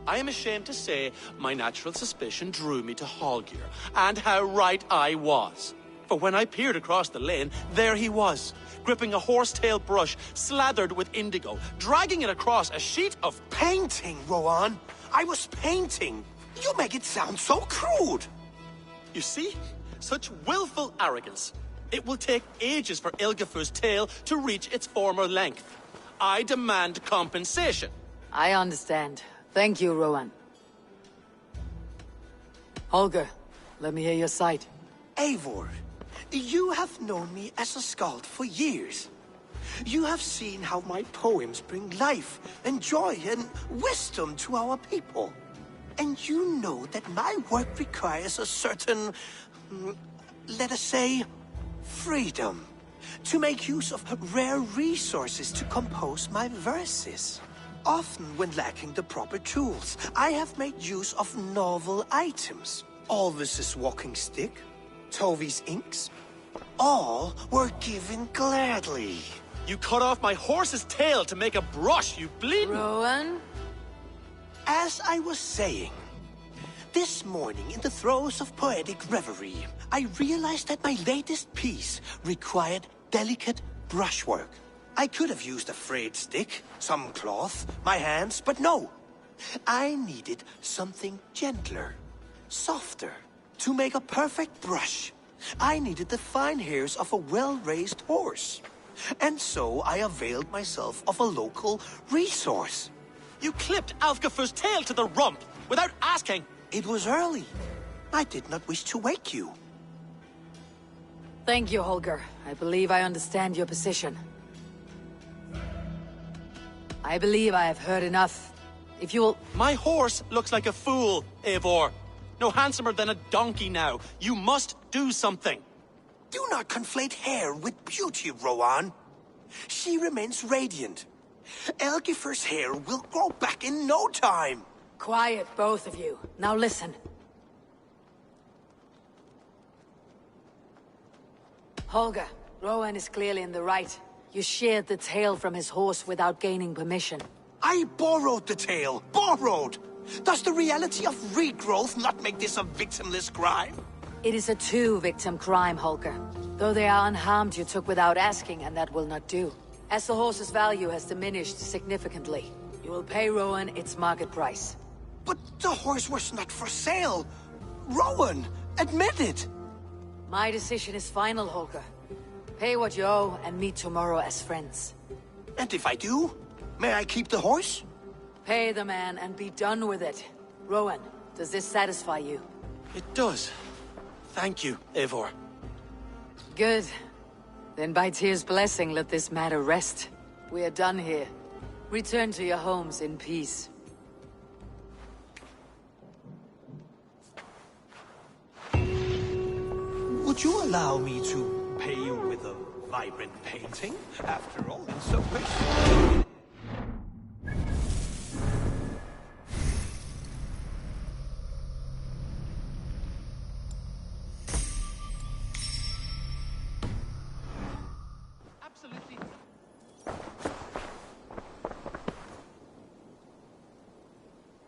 I am ashamed to say my natural suspicion drew me to Holger, and how right I was. For when I peered across the lane, there he was, gripping a horsetail brush slathered with indigo, dragging it across a sheet of... Painting, Rowan! I was painting! You make it sound so crude! You see? Such willful arrogance. It will take ages for Ilgafur's tail to reach its former length. I demand compensation. I understand. Thank you, Rowan. Holger, let me hear your side. Eivor, you have known me as a skald for years. You have seen how my poems bring life and joy and wisdom to our people. And you know that my work requires a certain, let us say, freedom. To make use of rare resources to compose my verses. Often when lacking the proper tools, I have made use of novel items. Alvis's walking stick, Tovi's inks, all were given gladly. You cut off my horse's tail to make a brush, you bleeding... Rowan? As I was saying, this morning in the throes of poetic reverie, I realized that my latest piece required delicate brushwork. I could have used a frayed stick, some cloth, my hands, but no. I needed something gentler, softer. To make a perfect brush, I needed the fine hairs of a well-raised horse. And so I availed myself of a local resource. You clipped Alfgafur's tail to the rump, without asking. It was early. I did not wish to wake you. Thank you, Holger. I believe I understand your position. I believe I have heard enough. If you'll... My horse looks like a fool, Eivor. No handsomer than a donkey now. You must do something. Do not conflate hair with beauty, Rowan. She remains radiant. Elgifer's hair will grow back in no time. Quiet, both of you. Now listen. Holger, Rowan is clearly in the right. You sheared the tail from his horse without gaining permission. I borrowed the tail. Borrowed! Does the reality of regrowth not make this a victimless crime? It is a two-victim crime, Holger. Though they are unharmed, you took without asking, and that will not do. As the horse's value has diminished significantly, you will pay Rowan its market price. But the horse was not for sale. Rowan, admit it. My decision is final, Holger. Pay what you owe and meet tomorrow as friends. And if I do, may I keep the horse? Pay the man and be done with it. Rowan, does this satisfy you? It does. Thank you, Eivor. Good. Then by Tyr's blessing, let this matter rest. We are done here. Return to your homes in peace. Would you allow me to pay you with a vibrant painting? After all, in some ways...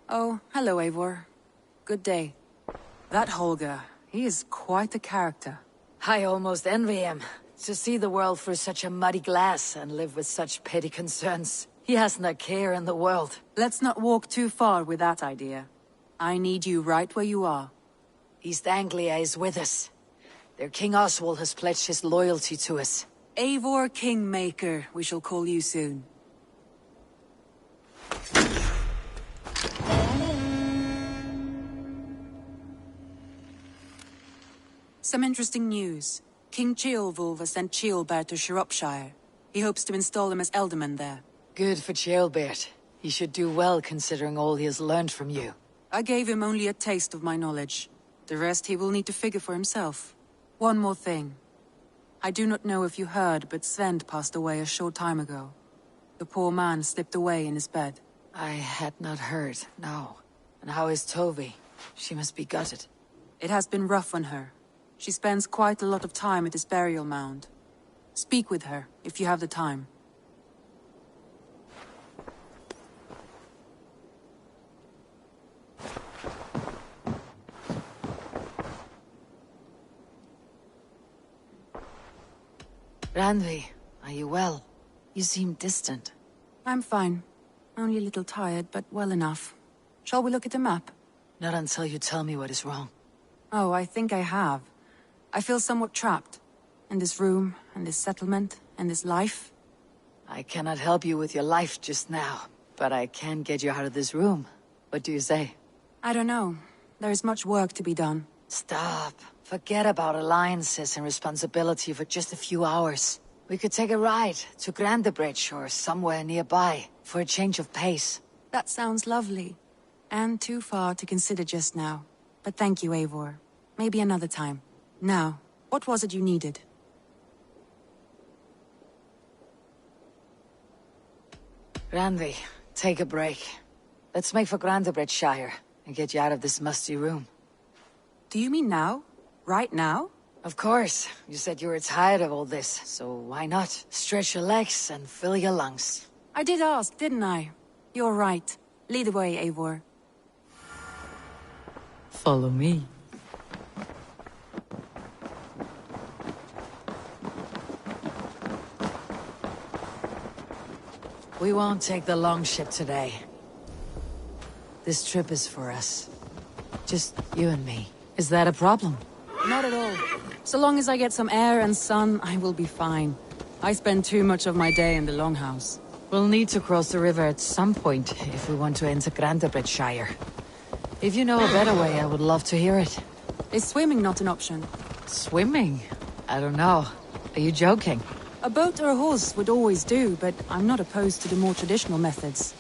Oh, hello, Eivor. Good day. That Holger, he is quite a character. I almost envy him. To see the world through such a muddy glass and live with such petty concerns. He hasn't a care in the world. Let's not walk too far with that idea. I need you right where you are. East Anglia is with us. Their King Oswald has pledged his loyalty to us. Eivor Kingmaker, we shall call you soon. Some interesting news. King Ceolwulf has sent Ceolbert to Shropshire. He hopes to install him as Elderman there. Good for Ceolbert. He should do well considering all he has learned from you. I gave him only a taste of my knowledge. The rest he will need to figure for himself. One more thing. I do not know if you heard, but Svend passed away a short time ago. The poor man slipped away in his bed. I had not heard, no. And how is Tovi? She must be gutted. It has been rough on her. She spends quite a lot of time at his burial mound. Speak with her, if you have the time. Randvi, are you well? You seem distant. I'm fine. Only a little tired, but well enough. Shall we look at the map? Not until you tell me what is wrong. Oh, I think I have. I feel somewhat trapped. In this room, and this settlement, and this life. I cannot help you with your life just now, but I can get you out of this room. What do you say? I don't know. There is much work to be done. Stop. Forget about alliances and responsibility for just a few hours. We could take a ride to Grandebridge or somewhere nearby for a change of pace. That sounds lovely. And too far to consider just now. But thank you, Eivor. Maybe another time. Now, what was it you needed? Randvi, take a break. Let's make for Grandebridgeshire and get you out of this musty room. Do you mean now? Right now? Of course. You said you were tired of all this, so why not? Stretch your legs and fill your lungs. I did ask, didn't I? You're right. Lead the way, Eivor. Follow me. We won't take the long ship today. This trip is for us. Just you and me. Is that a problem? Not at all. So long as I get some air and sun, I will be fine. I spend too much of my day in the longhouse. We'll need to cross the river at some point if we want to enter Grandebridgeshire. If you know a better way, I would love to hear it. Is swimming not an option? Swimming? I don't know. Are you joking? A boat or a horse would always do, but I'm not opposed to the more traditional methods.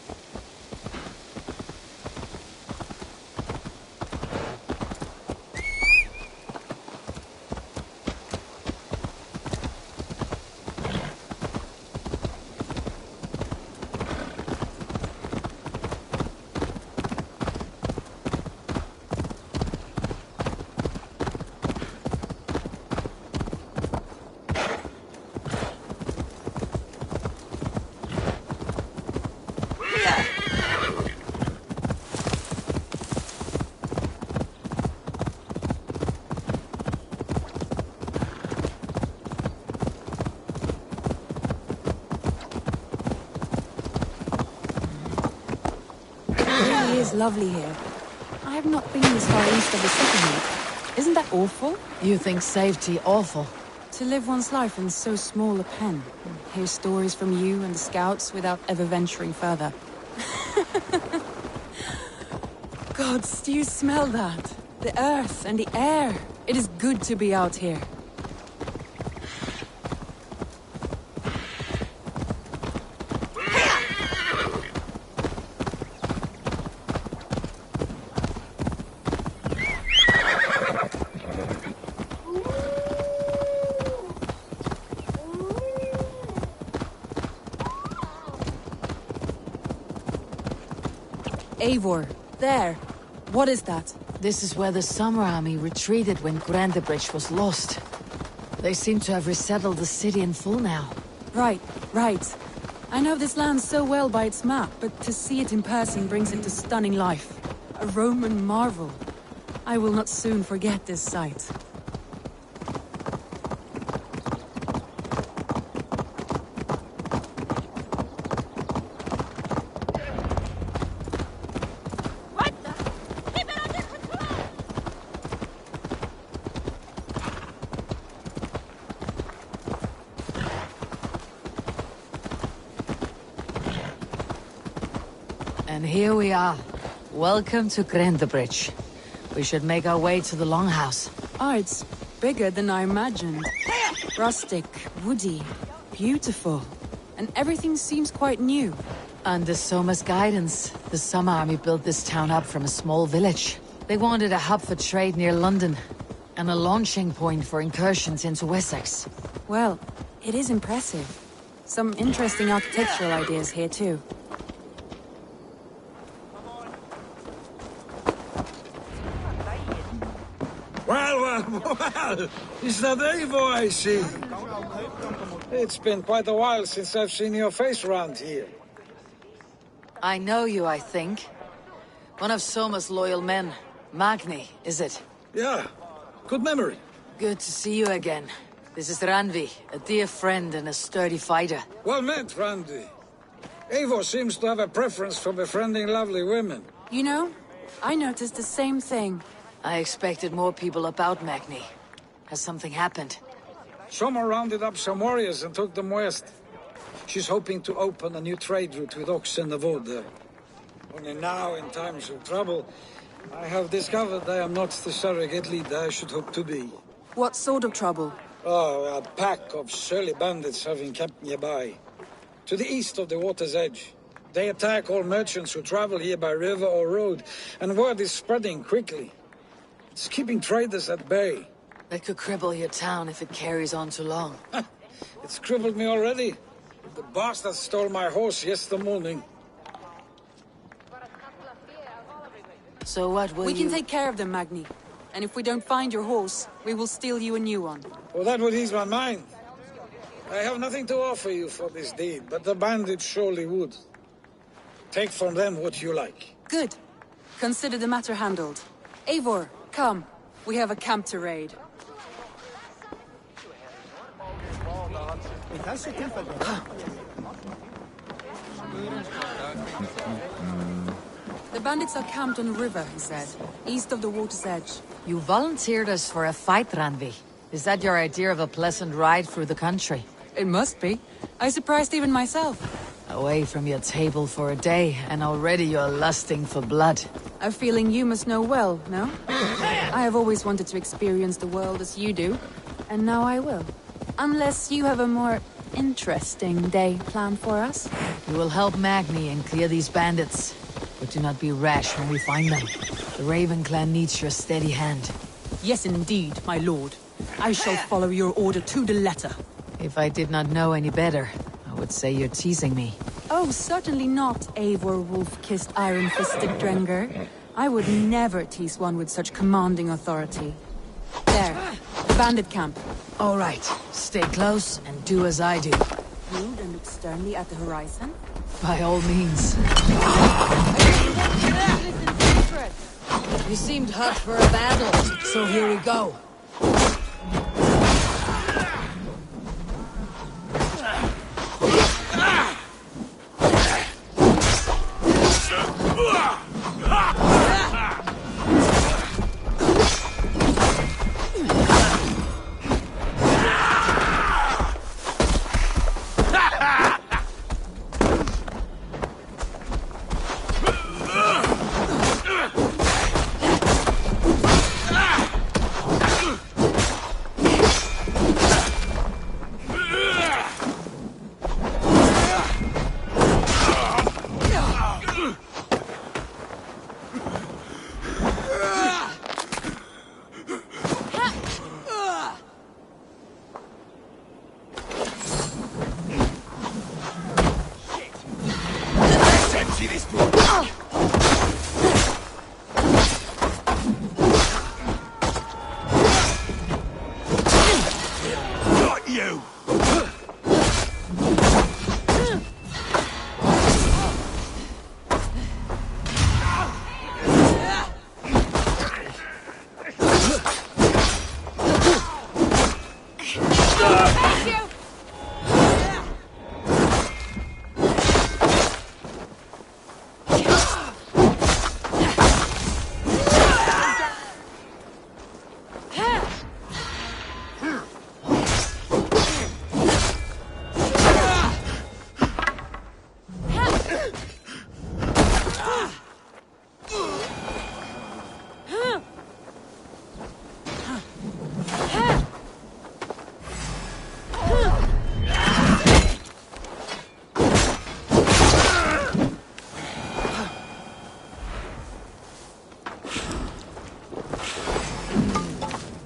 It is lovely here. I have not been this far east of the settlement. Isn't that awful? You think safety awful? To live one's life in so small a pen. Hear stories from you and the scouts without ever venturing further. Gods, do you smell that? The earth and the air. It is good to be out here. Eivor, there. What is that? This is where the Summer Army retreated when Grantebridge was lost. They seem to have resettled the city in full now. Right. I know this land so well by its map, but to see it in person brings it to stunning life. A Roman marvel. I will not soon forget this sight. And here we are. Welcome to Grantebridge. We should make our way to the Longhouse. Oh, it's bigger than I imagined. Rustic, woody, beautiful. And everything seems quite new. Under Soma's guidance, the Summer Army built this town up from a small village. They wanted a hub for trade near London, and a launching point for incursions into Wessex. Well, it is impressive. Some interesting architectural ideas here too. Well, is that Eivor I see? It's been quite a while since I've seen your face around here. I know you, I think. One of Soma's loyal men. Magni, is it? Yeah, good memory. Good to see you again. This is Randvi, a dear friend and a sturdy fighter. Well met, Randvi. Eivor seems to have a preference for befriending lovely women. You know, I noticed the same thing. I expected more people about Magni. Has something happened? Soma rounded up some warriors and took them west. She's hoping to open a new trade route with Ox and the Wood there. Only now, in times of trouble, I have discovered I am not the surrogate leader I should hope to be. What sort of trouble? Oh, a pack of surly bandits have encamped nearby. To the east of the water's edge. They attack all merchants who travel here by river or road, and word is spreading quickly. It's keeping traders at bay. That could cripple your town if it carries on too long. It's crippled me already. The bastard stole my horse yesterday morning. So what will We can take care of them, Magni. And if we don't find your horse, we will steal you a new one. Well, that would ease my mind. I have nothing to offer you for this deed, but the bandits surely would. Take from them what you like. Good. Consider the matter handled. Eivor, come. We have a camp to raid. The bandits are camped on a river, he said, east of the water's edge. You volunteered us for a fight, Randvi. Is that your idea of a pleasant ride through the country? It must be. I surprised even myself. Away from your table for a day, and already you're lusting for blood. A feeling you must know well, no? I have always wanted to experience the world as you do, and now I will. Unless you have a more interesting day planned for us. You will help Magni and clear these bandits. But do not be rash when we find them. The Raven clan needs your steady hand. Yes, indeed, my lord. I shall follow your order to the letter. If I did not know any better, I would say you're teasing me. Oh, certainly not, Eivor wolf-kissed iron-fisted Drenger. I would never tease one with such commanding authority. There, the bandit camp. All right, stay close and do as I do. Yield and look sternly at the horizon. By all means. You seemed hot for a battle, so here we go.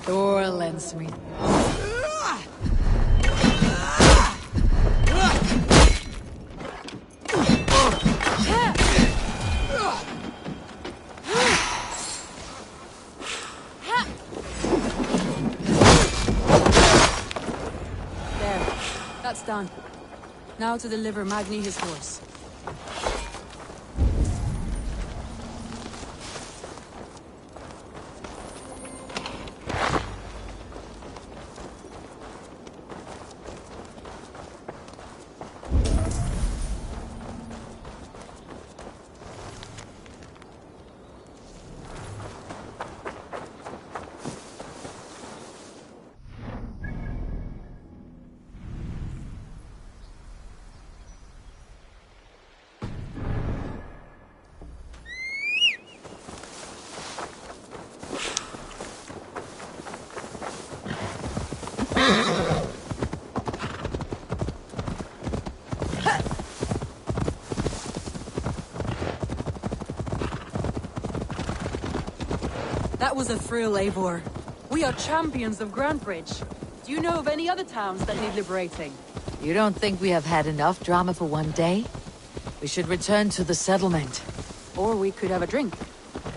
Thor lends me. There. That's done. Now to deliver Magni his horse. That was a thrill, Eivor. We are champions of Grantebridge. Do you know of any other towns that need liberating? You don't think we have had enough drama for one day? We should return to the settlement. Or we could have a drink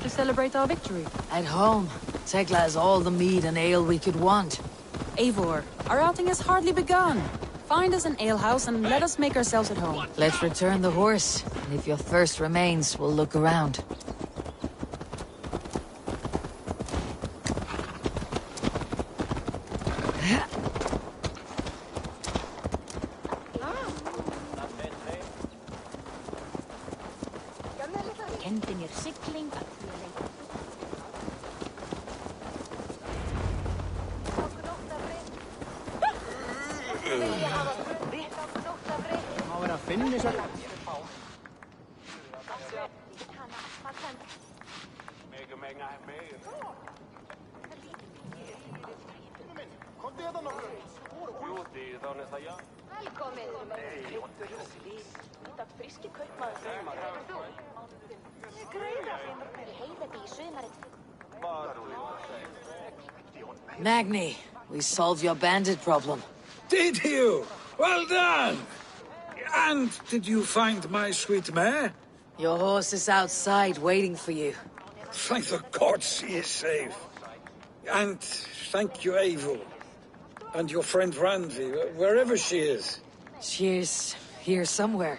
to celebrate our victory. At home, Tekla has all the mead and ale we could want. Eivor, our outing has hardly begun. Find us an alehouse and let us make ourselves at home. Let's return the horse, and if your thirst remains, we'll look around. Magni, we solved your bandit problem. Did you? Well done! And did you find my sweet mare? Your horse is outside waiting for you. Thank the gods she is safe. And thank you, Eivor. And your friend Randvi, wherever she is. She is here somewhere.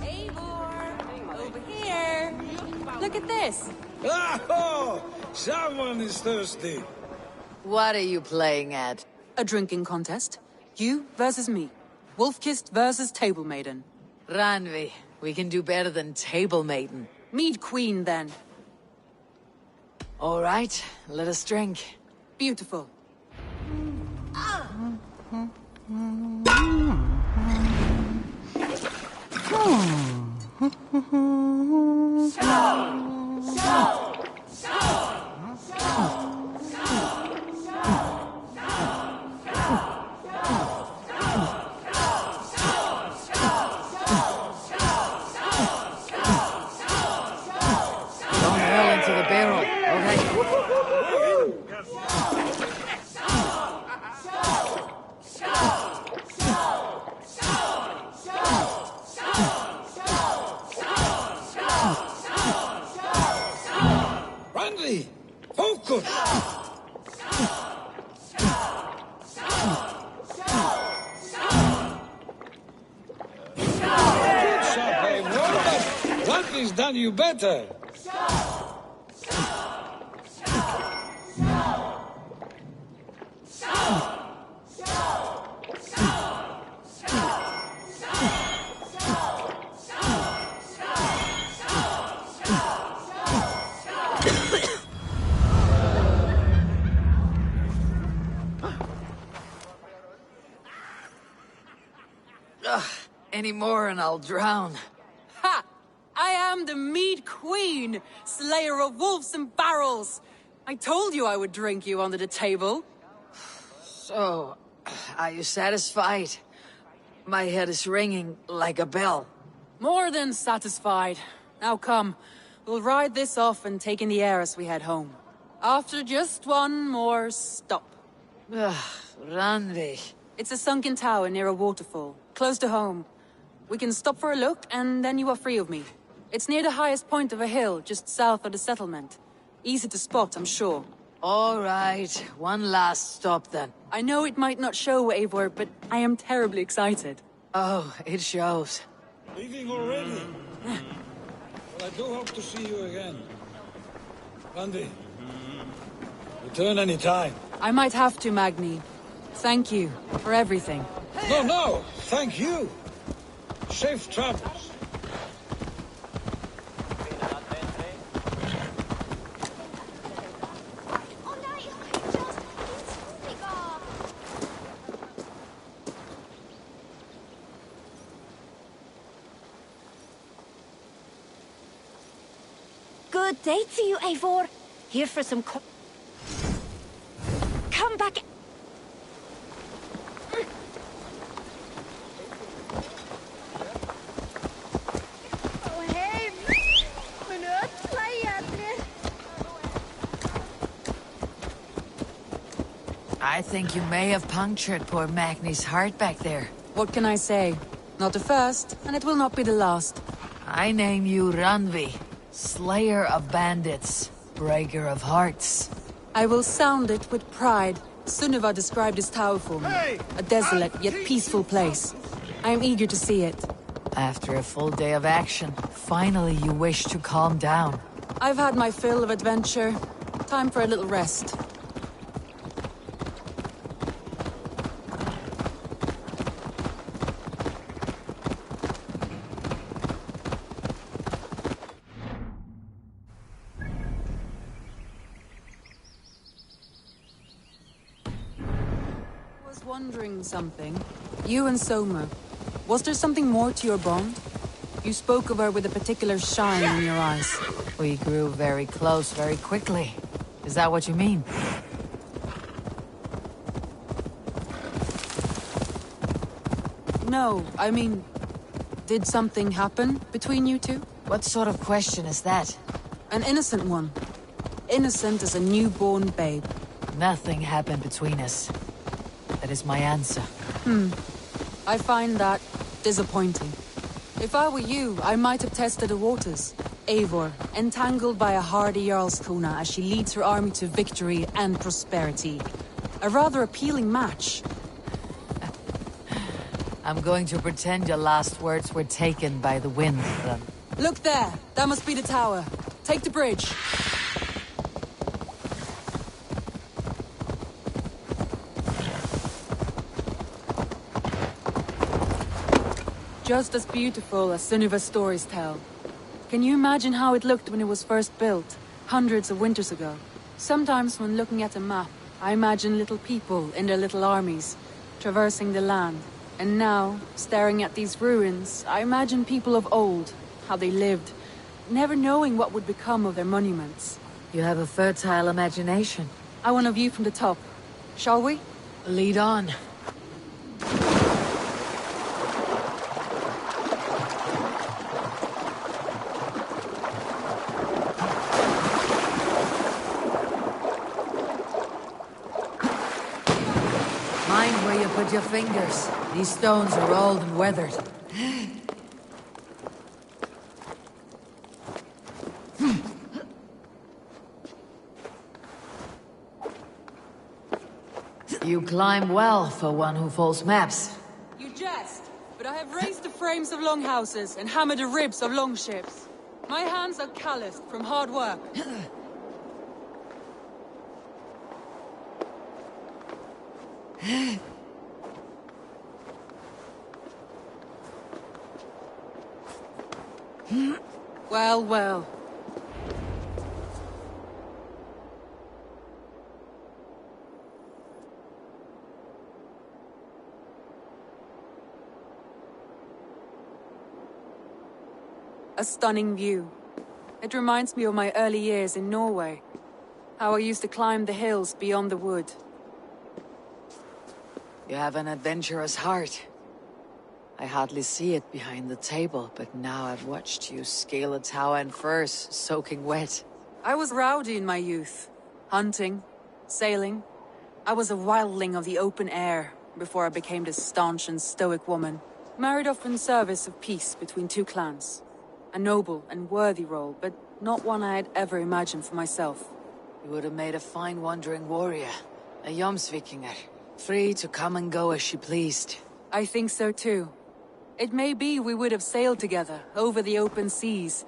Eivor! Over here! Look at this! Oh! Someone is thirsty. What are you playing at? A drinking contest. You versus me. Wolf-kissed versus Table Maiden. Randvi, we can do better than Table Maiden. Mead Queen, then. All right, let us drink. Beautiful. Randvi! Focus! Good shot, Eivor, but Randvi's done you better. Any more and I'll drown. Ha! I am the Mead Queen, slayer of wolves and barrels. I told you I would drink you under the table. So, are you satisfied? My head is ringing like a bell. More than satisfied. Now come, we'll ride this off and take in the air as we head home. After just one more stop. Randvi. It's a sunken tower near a waterfall, close to home. We can stop for a look, and then you are free of me. It's near the highest point of a hill, just south of the settlement. Easy to spot, I'm sure. All right, one last stop then. I know it might not show, Eivor, but I am terribly excited. Oh, it shows. Leaving already? Well, I do hope to see you again. Randvi, return any time. I might have to, Magni. Thank you for everything. No, thank you. Safe travels. Good day to you, Eivor. Here for some Come back. I think you may have punctured poor Magni's heart back there. What can I say? Not the first, and it will not be the last. I name you Randvi, slayer of bandits, breaker of hearts. I will sound it with pride. Sunniva described this tower for me. A desolate yet peaceful place. I am eager to see it. After a full day of action, finally you wish to calm down. I've had my fill of adventure. Time for a little rest. Wondering something. You and Soma. Was there something more to your bond? You spoke of her with a particular shine in your eyes. We grew very close very quickly. Is that what you mean? No, I mean... Did something happen between you two? What sort of question is that? An innocent one. Innocent as a newborn babe. Nothing happened between us. That is my answer. I find that disappointing. If I were you, I might have tested the waters. Eivor, entangled by a hardy Jarlskona as she leads her army to victory and prosperity. A rather appealing match. I'm going to pretend your last words were taken by the wind, then. Look there! That must be the tower. Take the bridge. Just as beautiful as Sunniva's stories tell. Can you imagine how it looked when it was first built, hundreds of winters ago? Sometimes when looking at a map, I imagine little people in their little armies, traversing the land. And now, staring at these ruins, I imagine people of old, how they lived, never knowing what would become of their monuments. You have a fertile imagination. I want a view from the top. Shall we? Lead on. Mind where you put your fingers. These stones are old and weathered. You climb well for one who folds maps. You jest, but I have raised the frames of longhouses and hammered the ribs of longships. My hands are calloused from hard work. Well, well. A stunning view. It reminds me of my early years in Norway. How I used to climb the hills beyond the wood. You have an adventurous heart. I hardly see it behind the table, but now I've watched you scale a tower in furs, soaking wet. I was rowdy in my youth. Hunting, sailing. I was a wildling of the open air, before I became this staunch and stoic woman. Married off in service of peace between two clans. A noble and worthy role, but not one I had ever imagined for myself. You would have made a fine wandering warrior. A Jomsvikinger. Free to come and go as she pleased. I think so too. It may be we would have sailed together, over the open seas.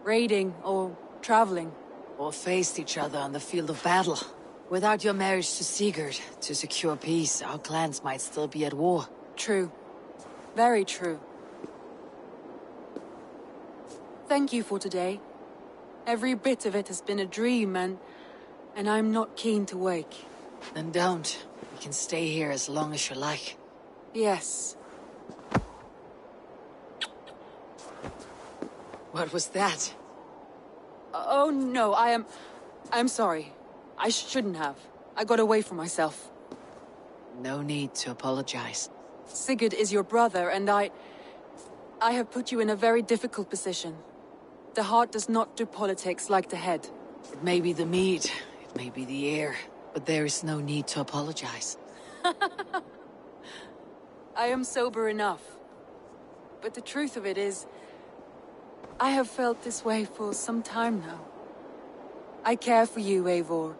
Raiding, or traveling. Or faced each other on the field of battle. Without your marriage to Sigurd, to secure peace, our clans might still be at war. True. Very true. Thank you for today. Every bit of it has been a dream, and I'm not keen to wake. Then don't. We can stay here as long as you like. Yes. What was that? Oh no, I'm sorry. I shouldn't have. I got away from myself. No need to apologize. Sigurd is your brother, and I have put you in a very difficult position. The heart does not do politics like the head. It may be the meat, it may be the air, but there is no need to apologize. I am sober enough. But the truth of it is, I have felt this way for some time now. I care for you, Eivor.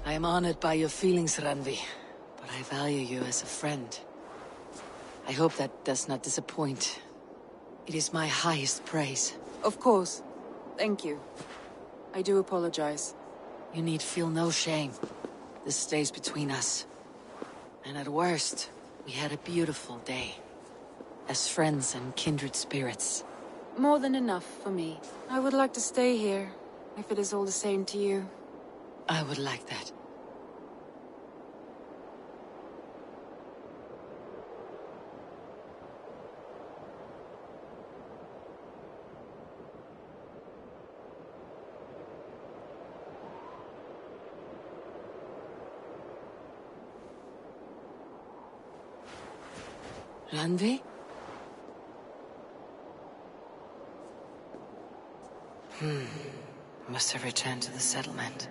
I am honored by your feelings, Ranvi, but I value you as a friend. I hope that does not disappoint. It is my highest praise. Of course. Thank you. I do apologize. You need feel no shame. This stays between us. And at worst, we had a beautiful day. As friends and kindred spirits. More than enough for me. I would like to stay here, if it is all the same to you. I would like that. Ranvi? Must have returned to the settlement.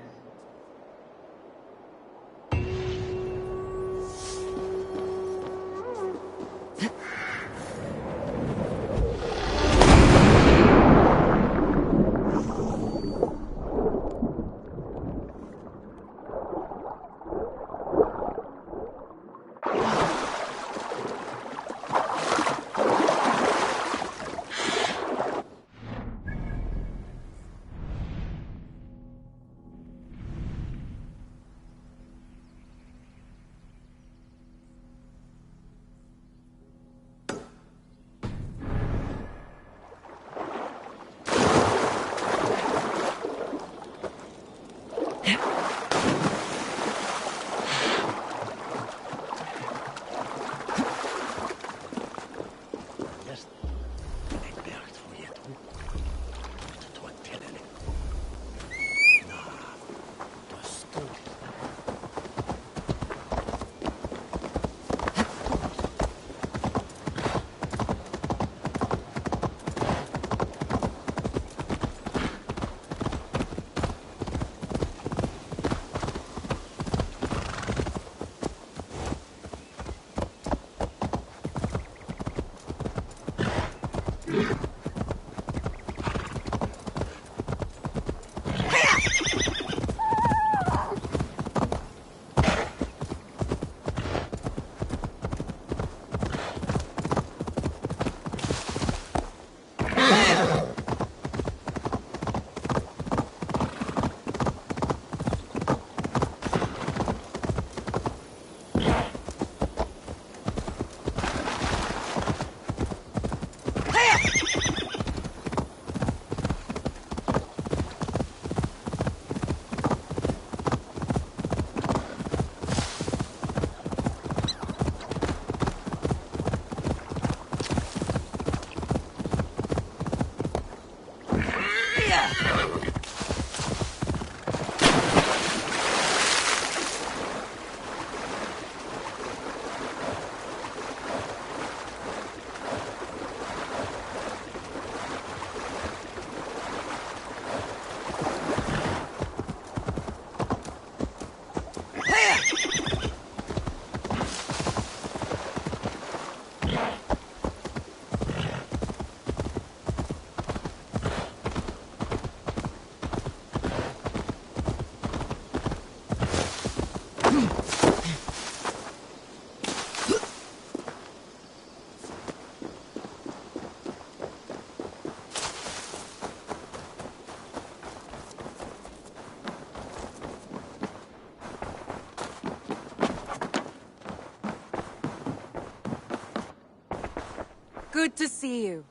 Good to see you.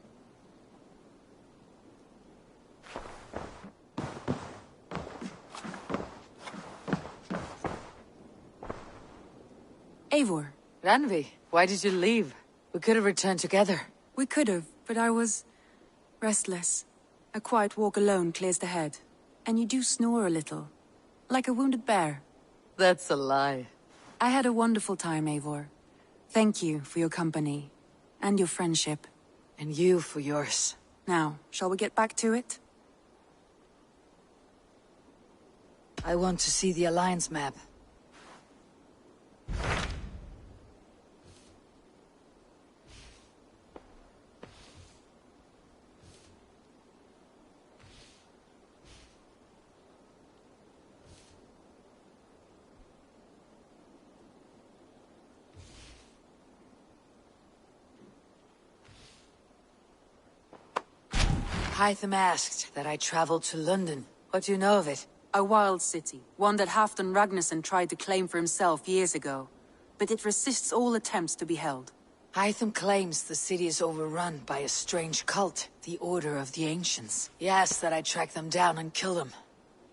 Eivor. Ranvi, why did you leave? We could have returned together. We could have, but I was restless. A quiet walk alone clears the head. And you do snore a little. Like a wounded bear. That's a lie. I had a wonderful time, Eivor. Thank you for your company. And your friendship. And you for yours. Now, shall we get back to it? I want to see the Alliance map. Hytham asked that I travel to London. What do you know of it? A wild city, one that Halfdan Ragnarsson tried to claim for himself years ago. But it resists all attempts to be held. Hytham claims the city is overrun by a strange cult, the Order of the Ancients. He asks that I track them down and kill them.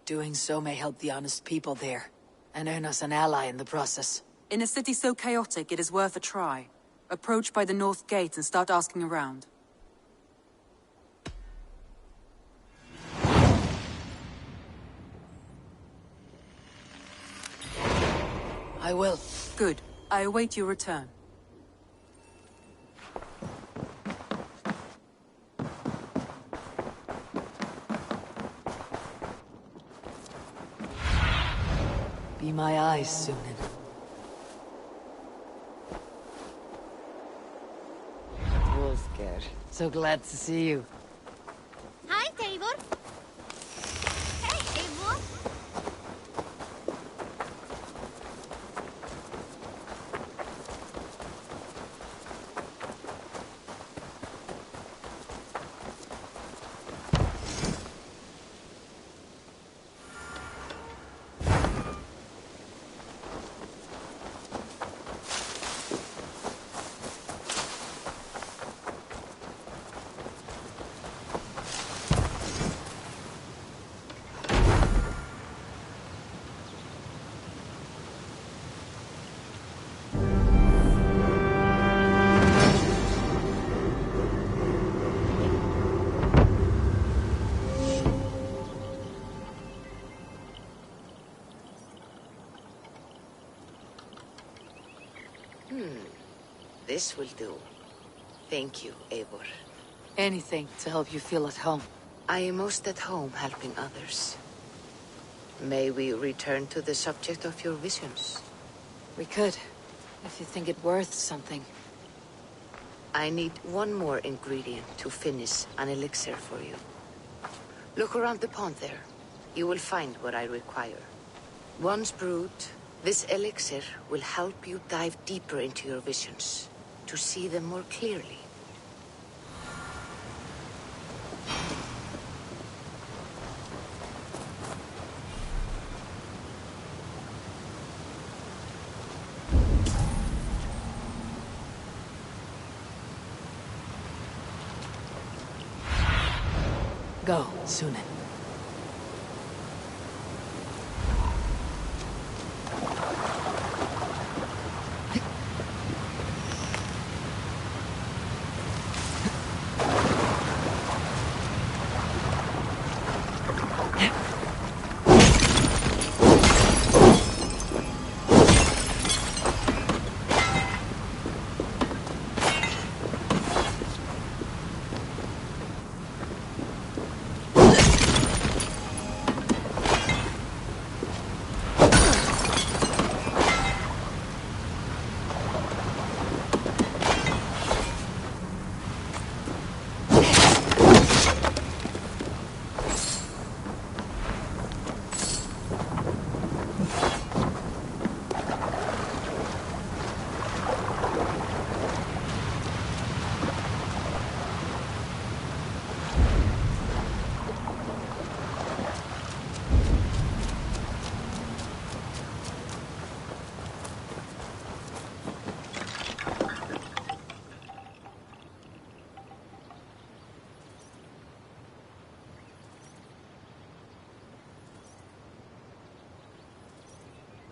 Doing so may help the honest people there, and earn us an ally in the process. In a city so chaotic, it is worth a try. Approach by the North Gate and start asking around. I will. Good. I await your return. Be my eyes, Sunan. Wolfger, so glad to see you. Hi, Eivor. Hey, Eivor. This will do. Thank you, Eivor. Anything to help you feel at home. I am most at home helping others. May we return to the subject of your visions? We could, if you think it worth something. I need one more ingredient to finish an elixir for you. Look around the pond there. You will find what I require. Once brewed, this elixir will help you dive deeper into your visions, to see them more clearly. Go, Sunan.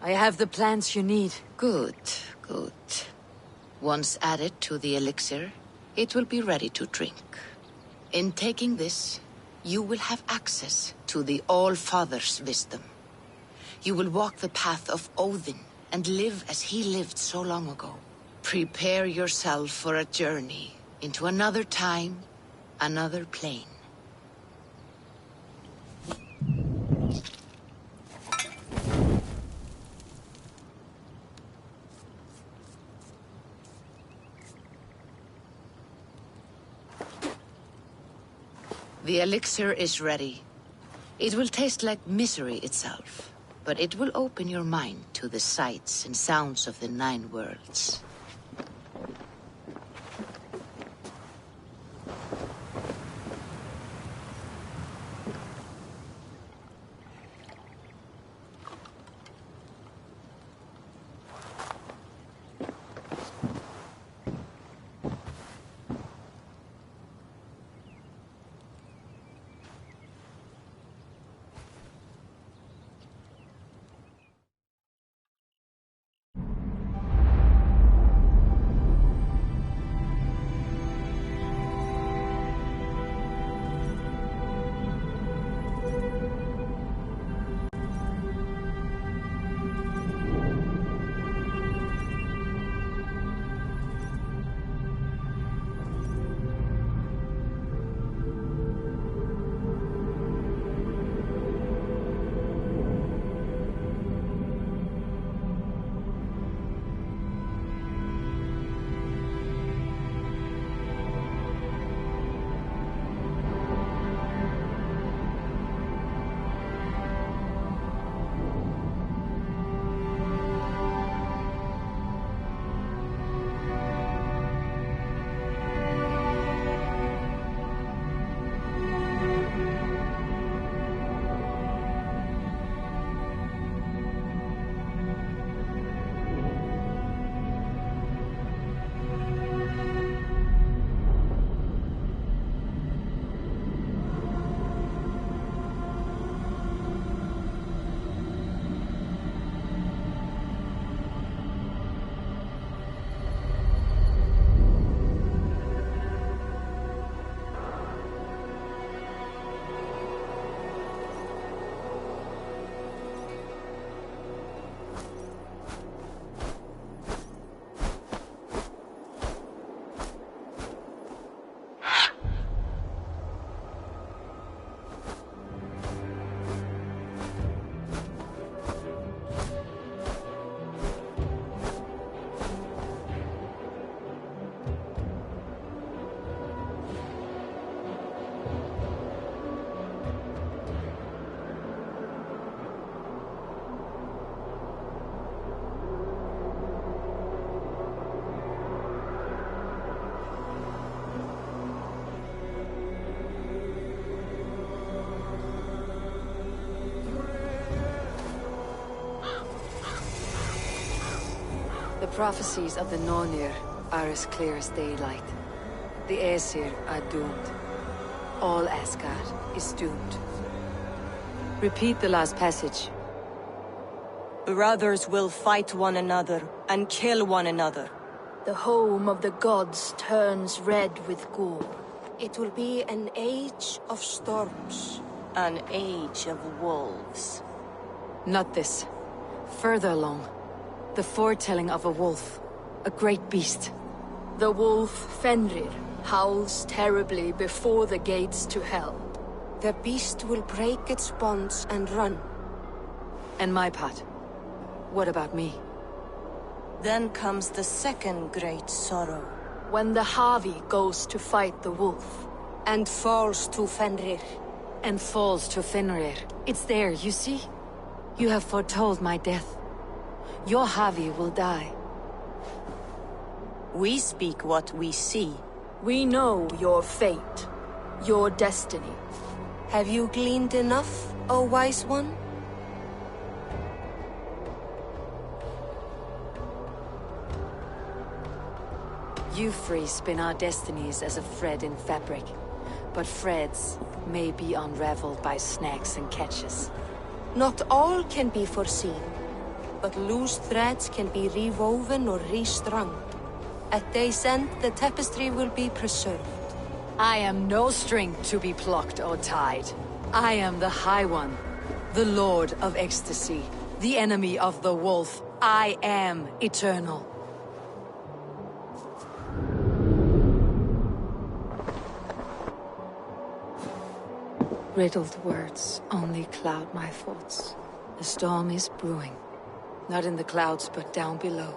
I have the plants you need. Good, good. Once added to the elixir, it will be ready to drink. In taking this, you will have access to the All-Father's wisdom. You will walk the path of Odin and live as he lived so long ago. Prepare yourself for a journey into another time, another plane. The elixir is ready. It will taste like misery itself, but it will open your mind to the sights and sounds of the 9 worlds. The prophecies of the Nornir are as clear as daylight. The Aesir are doomed. All Asgard is doomed. Repeat the last passage. Brothers will fight one another and kill one another. The home of the gods turns red with gore. It will be an age of storms. An age of wolves. Not this. Further along. The foretelling of a wolf. A great beast. The wolf Fenrir howls terribly before the gates to hell. The beast will break its bonds and run. And my part? What about me? Then comes the second great sorrow. When the Havi goes to fight the wolf. And falls to Fenrir. And falls to Fenrir. It's there, you see? You have foretold my death. Your Havi will die. We speak what we see. We know your fate. Your destiny. Have you gleaned enough, O wise one? You three spin our destinies as a thread in fabric. But threads may be unraveled by snags and catches. Not all can be foreseen. But loose threads can be rewoven or restrung. At day's end, the tapestry will be preserved. I am no string to be plucked or tied. I am the High One, the Lord of Ecstasy, the enemy of the wolf. I am eternal. Riddled words only cloud my thoughts. The storm is brewing. Not in the clouds, but down below.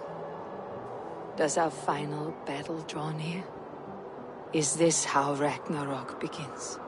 Does our final battle draw near? Is this how Ragnarok begins?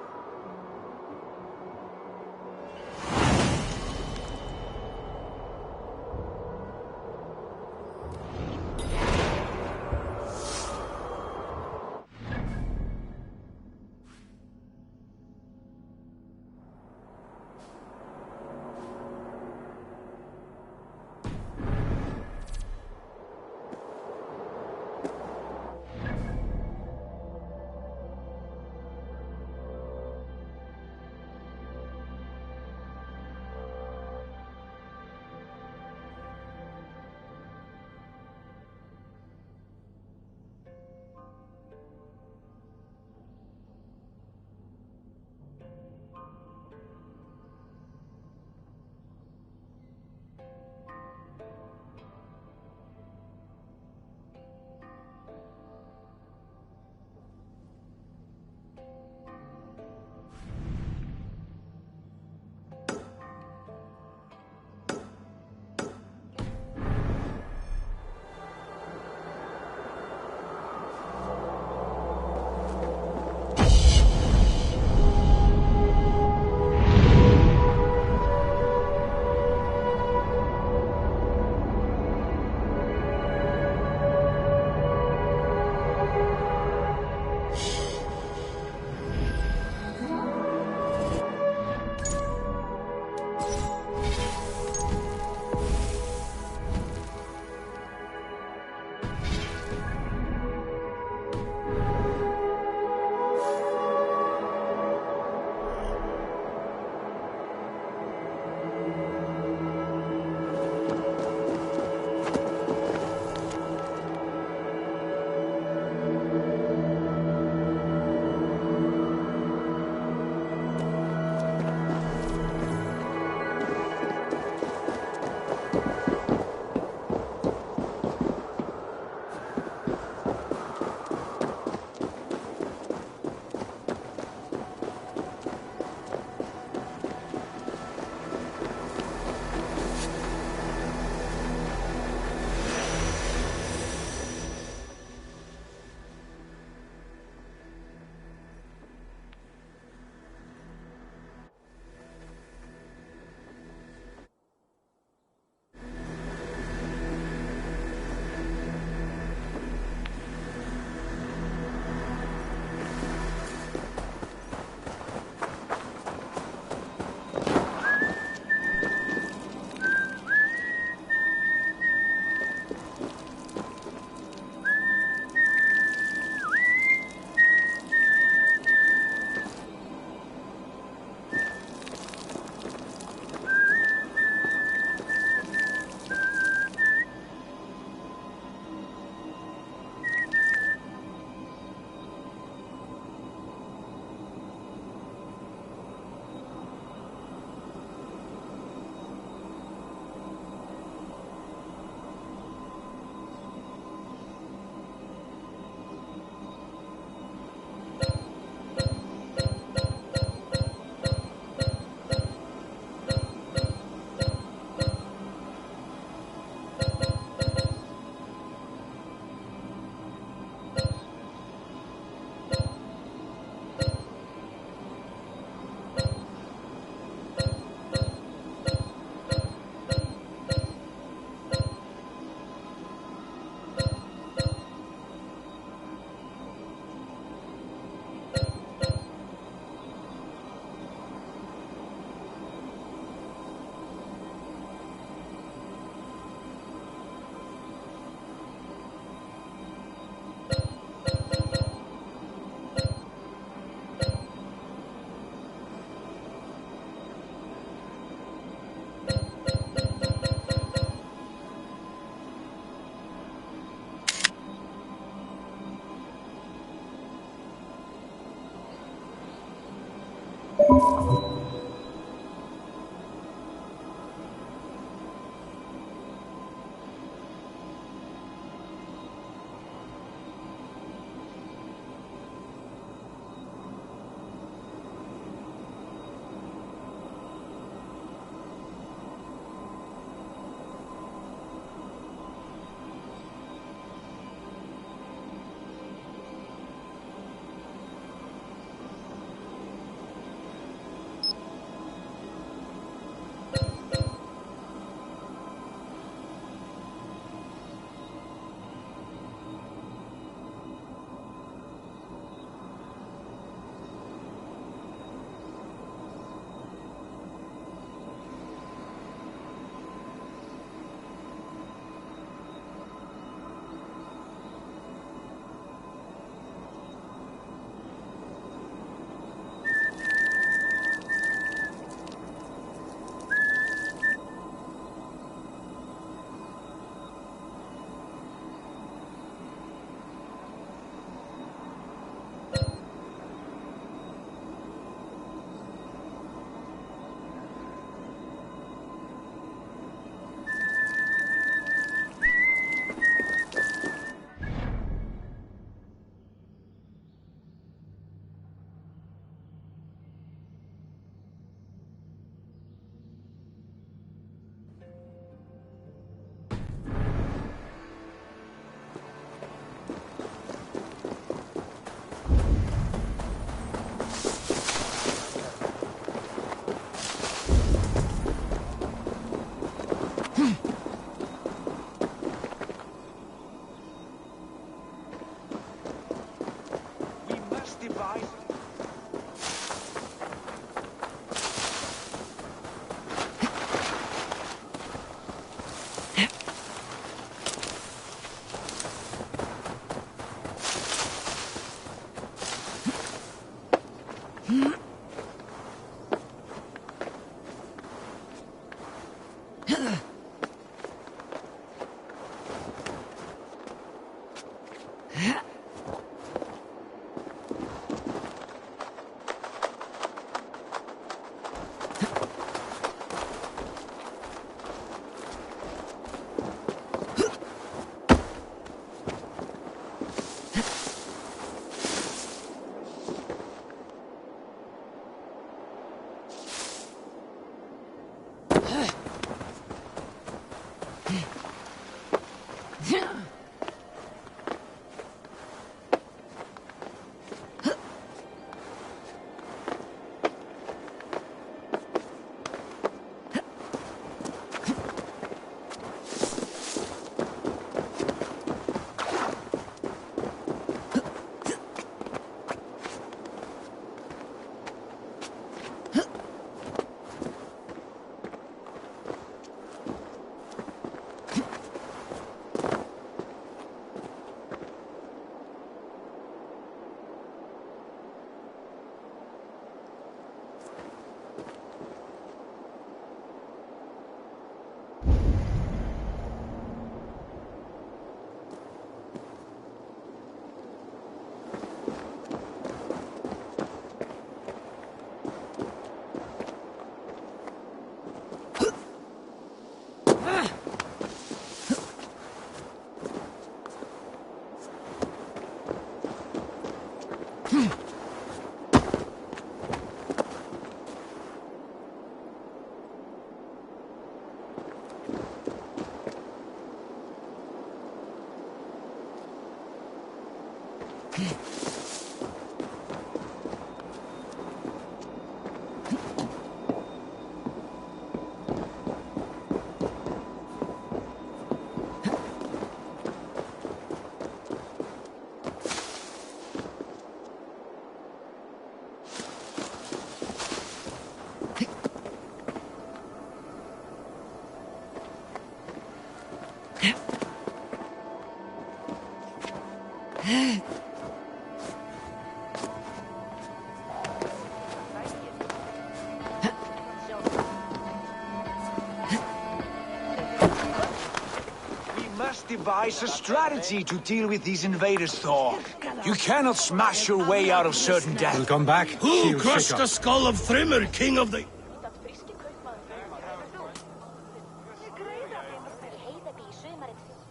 Devise a strategy to deal with these invaders, Thor. You cannot smash your way out of certain death. We'll come back. Who crushed the skull of Thrimr, king of the...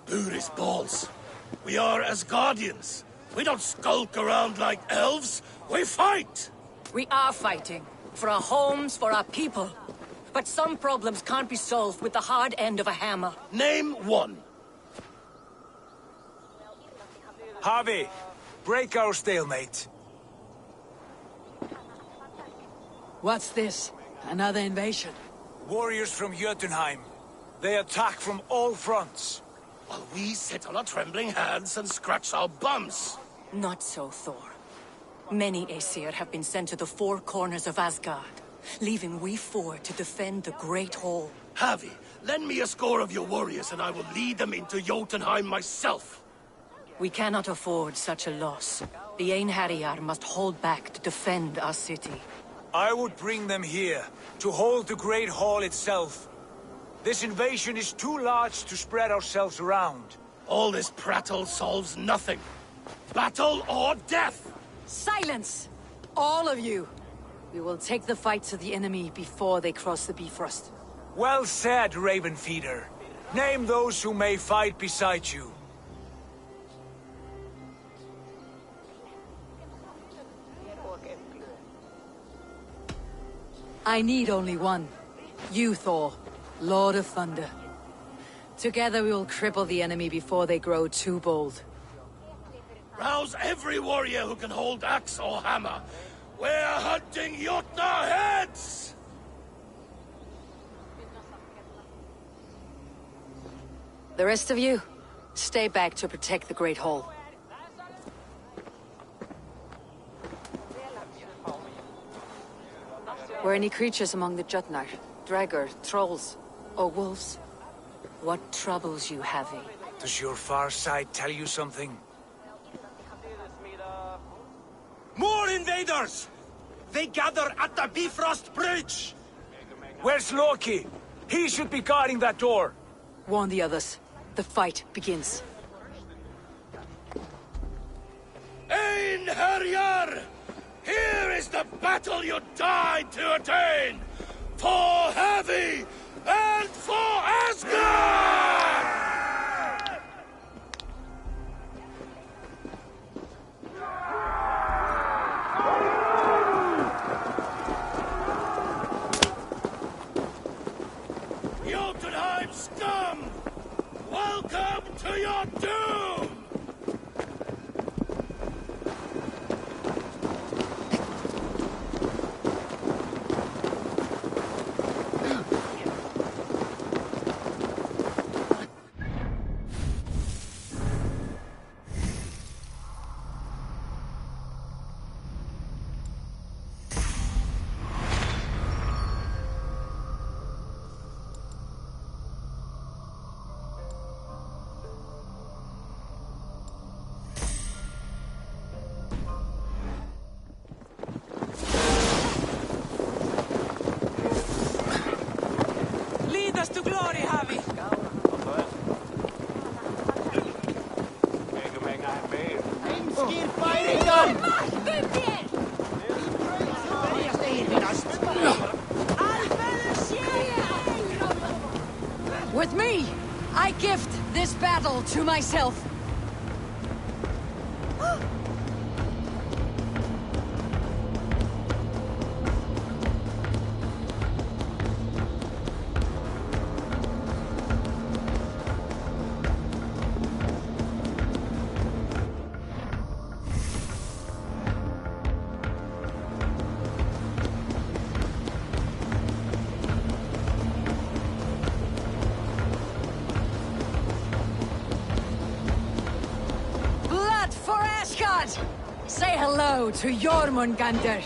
Buris balls. We are as guardians. We don't skulk around like elves. We fight! We are fighting. For our homes, for our people. But some problems can't be solved with the hard end of a hammer. Name one. Harvey, break our stalemate. What's this? Another invasion? Warriors from Jotunheim. They attack from all fronts. While we sit on our trembling hands and scratch our bums. Not so, Thor. Many Aesir have been sent to the four corners of Asgard, leaving we four to defend the Great Hall. Harvey, lend me a score of your warriors and I will lead them into Jotunheim myself. We cannot afford such a loss. The Einherjar must hold back to defend our city. I would bring them here, to hold the Great Hall itself. This invasion is too large to spread ourselves around. All this prattle solves nothing. Battle or death! Silence! All of you! We will take the fight to the enemy before they cross the Bifrost. Well said, Ravenfeeder. Name those who may fight beside you. I need only one. You, Thor, Lord of Thunder. Together we will cripple the enemy before they grow too bold. Rouse every warrior who can hold axe or hammer. We're hunting Jotnar heads! The rest of you, stay back to protect the Great Hall. Were any creatures among the Jotnar? Draugr, trolls, or wolves? What troubles you, Havi? Does your far side tell you something? More invaders! They gather at the Bifrost Bridge! Where's Loki? He should be guarding that door. Warn the others. The fight begins. Ein Herjar! Here is the battle you died to attain! For Heavy and for Asgard! Jotunheim scum! Welcome to your doom! Lead us to glory, Javi. With me, I gift this battle to myself. Say hello to Jormungandr.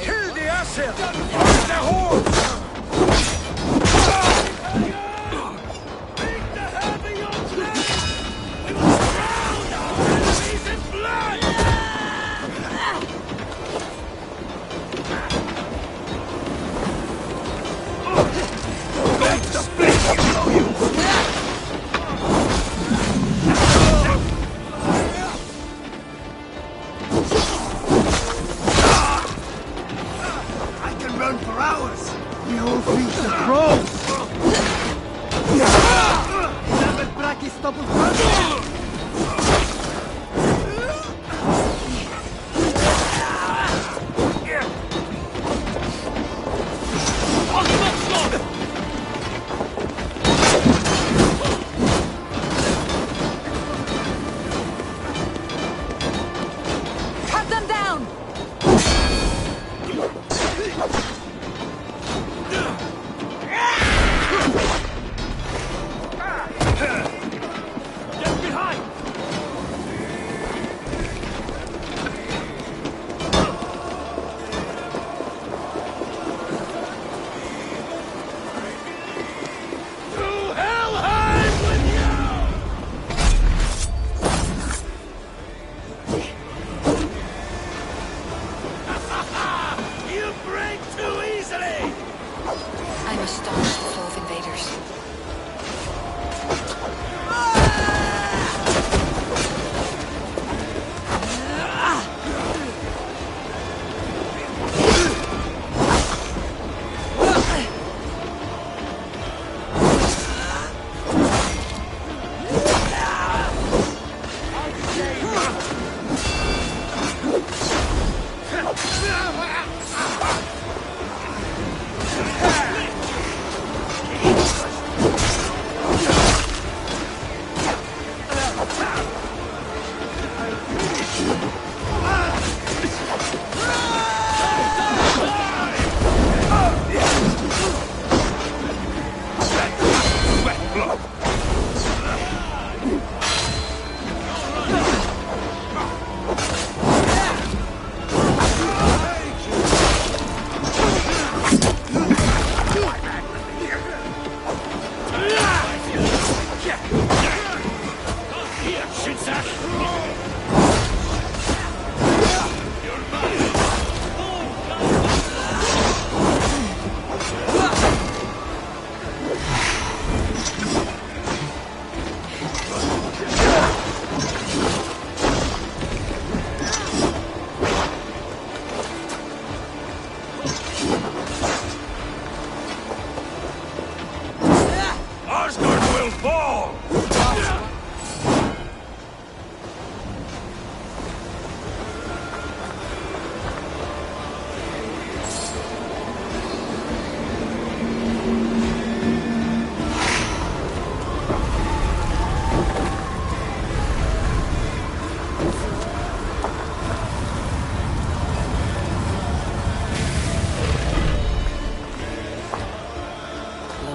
Kill the Asir! The horse!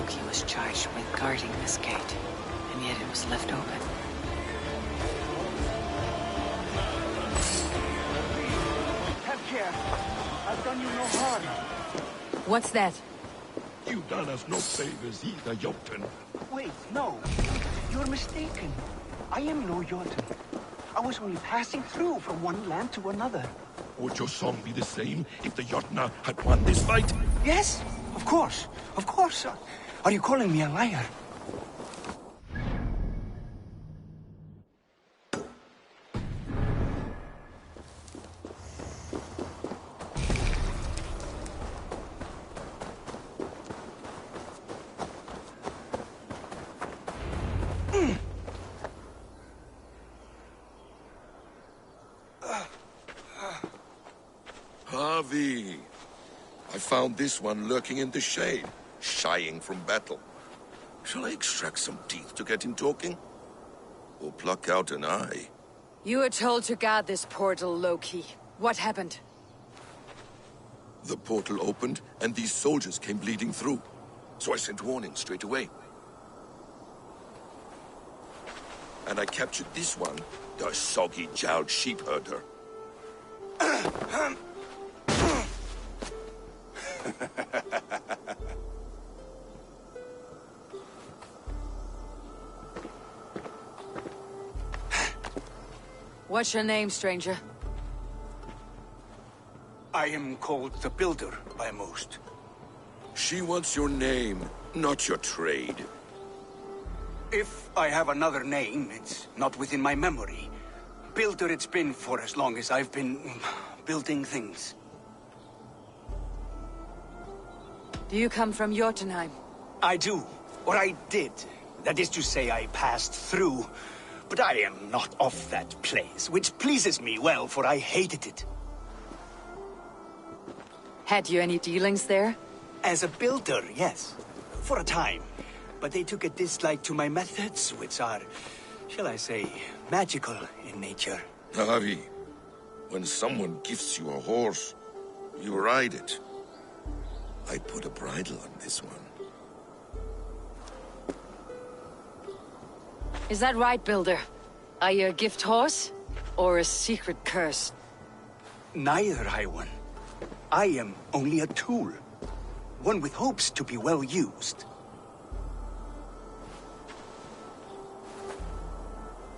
Loki was charged with guarding this gate, and yet it was left open. Have care. I've done you no harm. What's that? You done us no favors either, Jotun. Wait, no. You're mistaken. I am no Jotun. I was only passing through from one land to another. Would your song be the same if the Jotnar had won this fight? Yes, of course. Of course. Are you calling me a liar? Harvey! I found this one lurking in the shade, shying from battle. Shall I extract some teeth to get him talking? Or pluck out an eye? You were told to guard this portal, Loki. What happened? The portal opened, and these soldiers came bleeding through. So I sent warning straight away. And I captured this one, the soggy-jowled sheep herder. What's your name, stranger? I am called the Builder by most. She wants your name, not your trade. If I have another name, it's not within my memory. Builder it's been for as long as I've been building things. Do you come from Jotunheim? I do. Or I did. That is to say, I passed through. But I am not of that place, which pleases me well, for I hated it. Had you any dealings there? As a builder, yes. For a time. But they took a dislike to my methods, which are, shall I say, magical in nature. Harvey, when someone gifts you a horse, you ride it. I put a bridle on this one. Is that right, Builder? Are you a gift horse? Or a secret curse? Neither, High One. I am only a tool. One with hopes to be well used.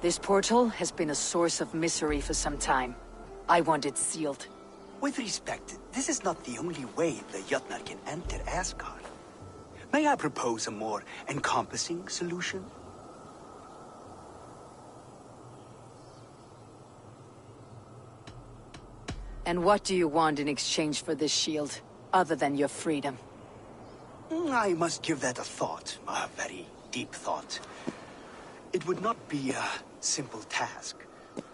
This portal has been a source of misery for some time. I want it sealed. With respect, this is not the only way the Jotnar can enter Asgard. May I propose a more encompassing solution? And what do you want in exchange for this shield, other than your freedom? I must give that a thought, a very deep thought. It would not be a simple task,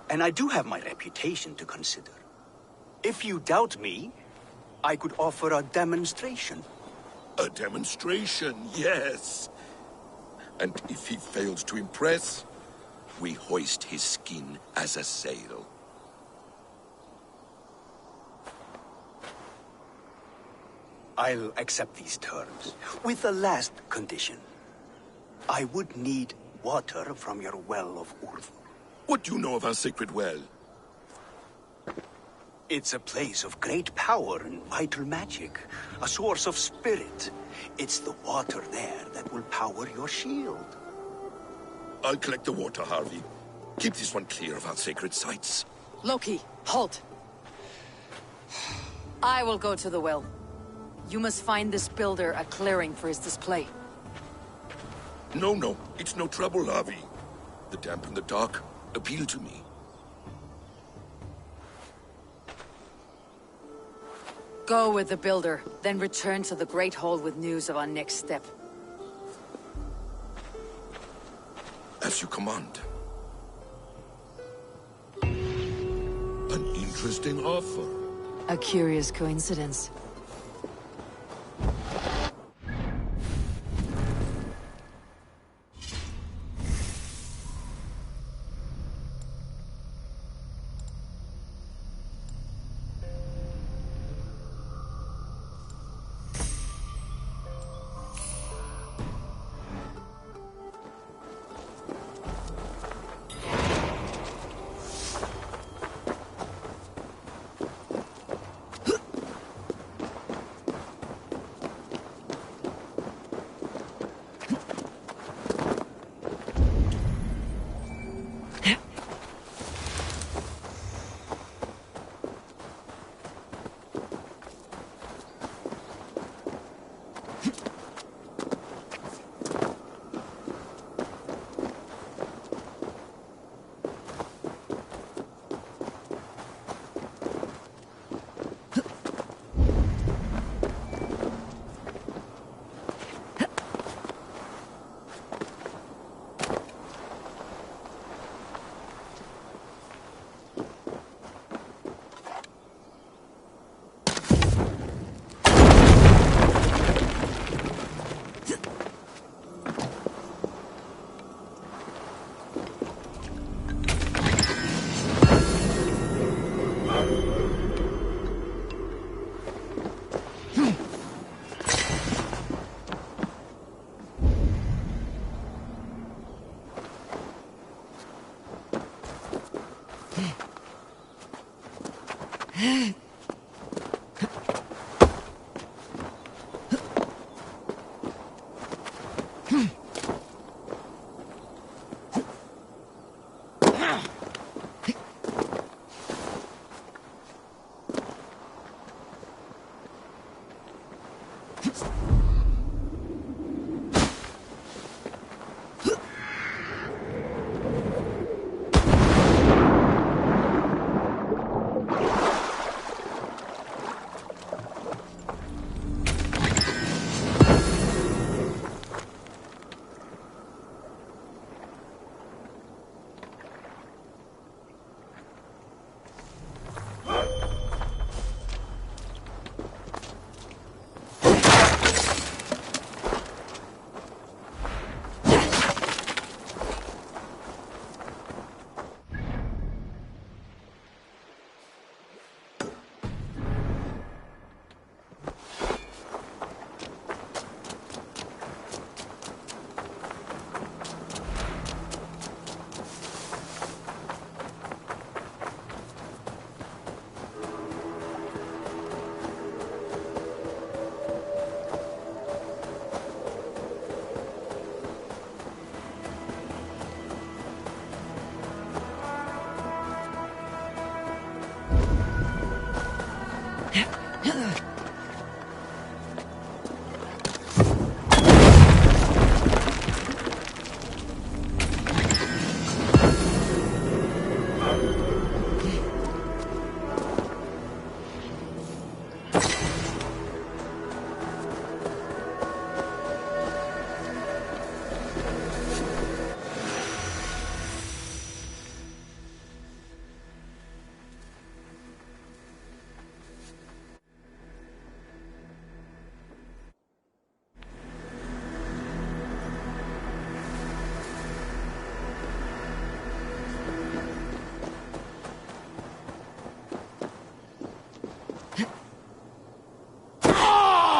and I do have my reputation to consider. If you doubt me, I could offer a demonstration. A demonstration, yes. And if he fails to impress, we hoist his skin as a sail. I'll accept these terms, with the last condition. I would need water from your well of Urth. What do you know of our sacred well? It's a place of great power and vital magic, a source of spirit. It's the water there that will power your shield. I'll collect the water, Harvey. Keep this one clear of our sacred sites. Loki, halt! I will go to the well. You must find this builder a clearing for his display. No, it's no trouble, Harvey. The damp and the dark appeal to me. Go with the builder, then return to the Great Hall with news of our next step. As you command. An interesting offer. A curious coincidence.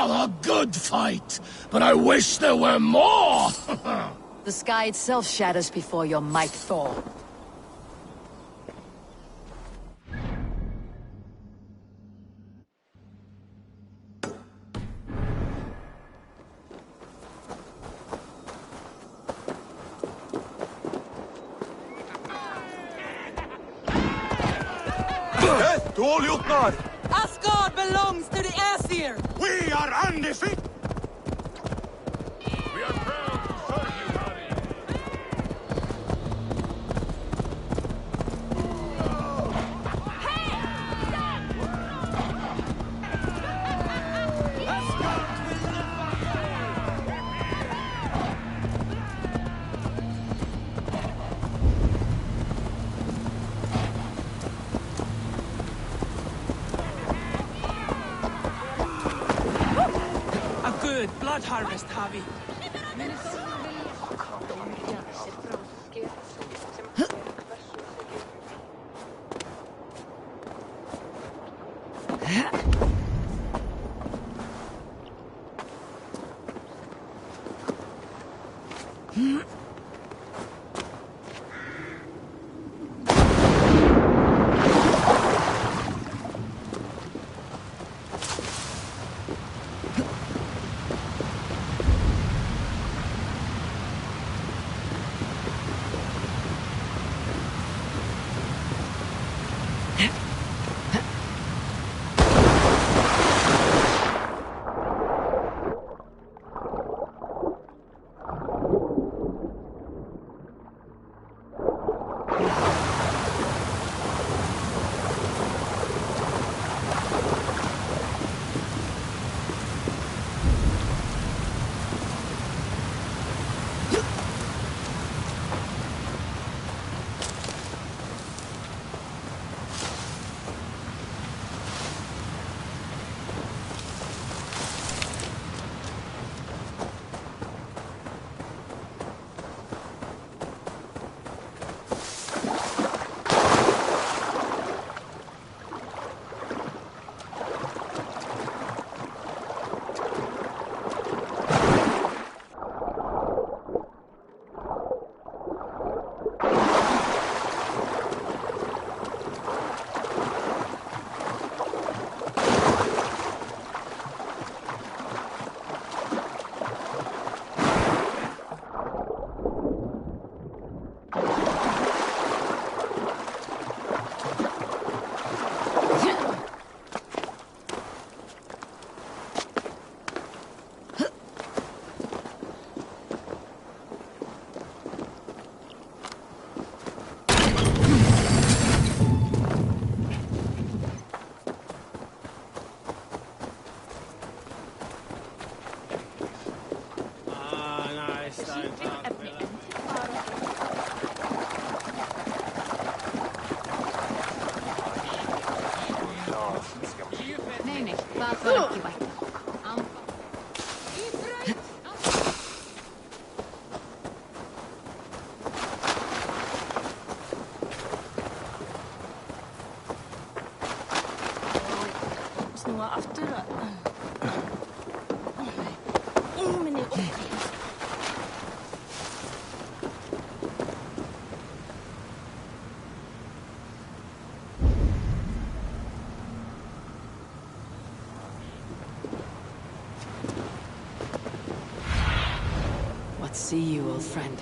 A good fight, but I wish there were more! The sky itself shatters before your might, Thor. Death to all Jotnar! Asgard belongs to the Aesir! We are undefeated! We are proud to serve you, Harry. A good blood harvest, Havi. Nee, laat werkje bij. Snurre aftur. Men jeg What see you, old friend?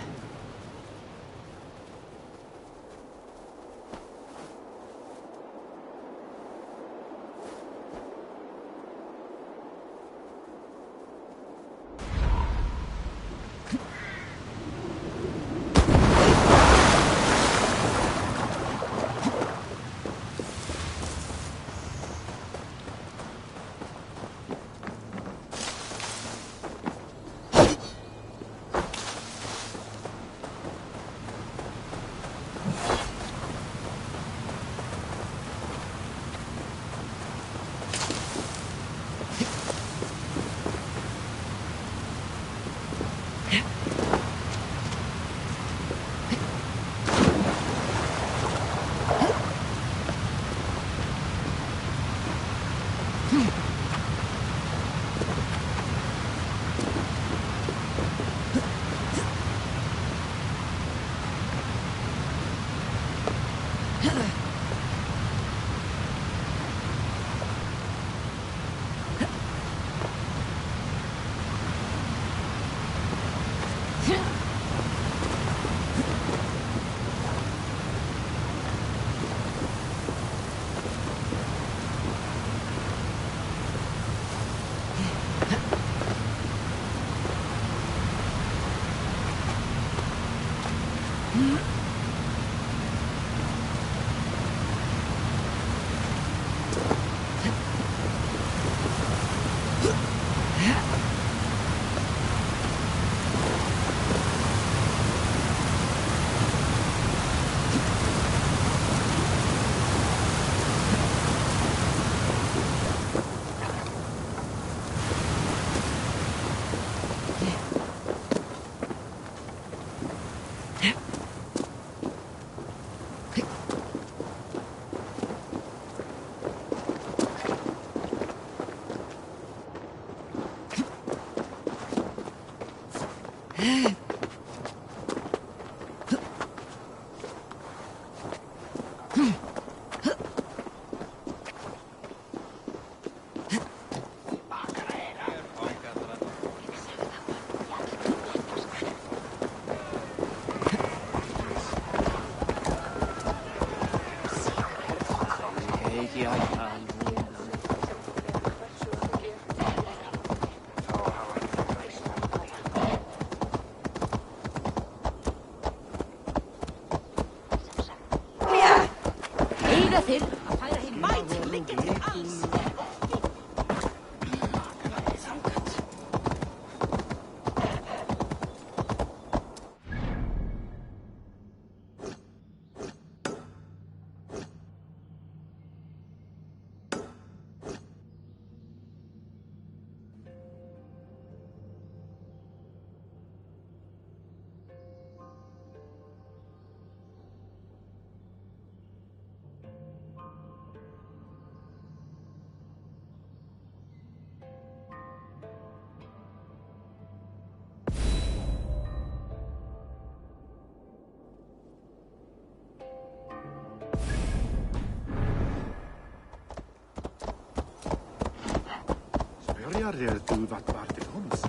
Börjar du vart till homs?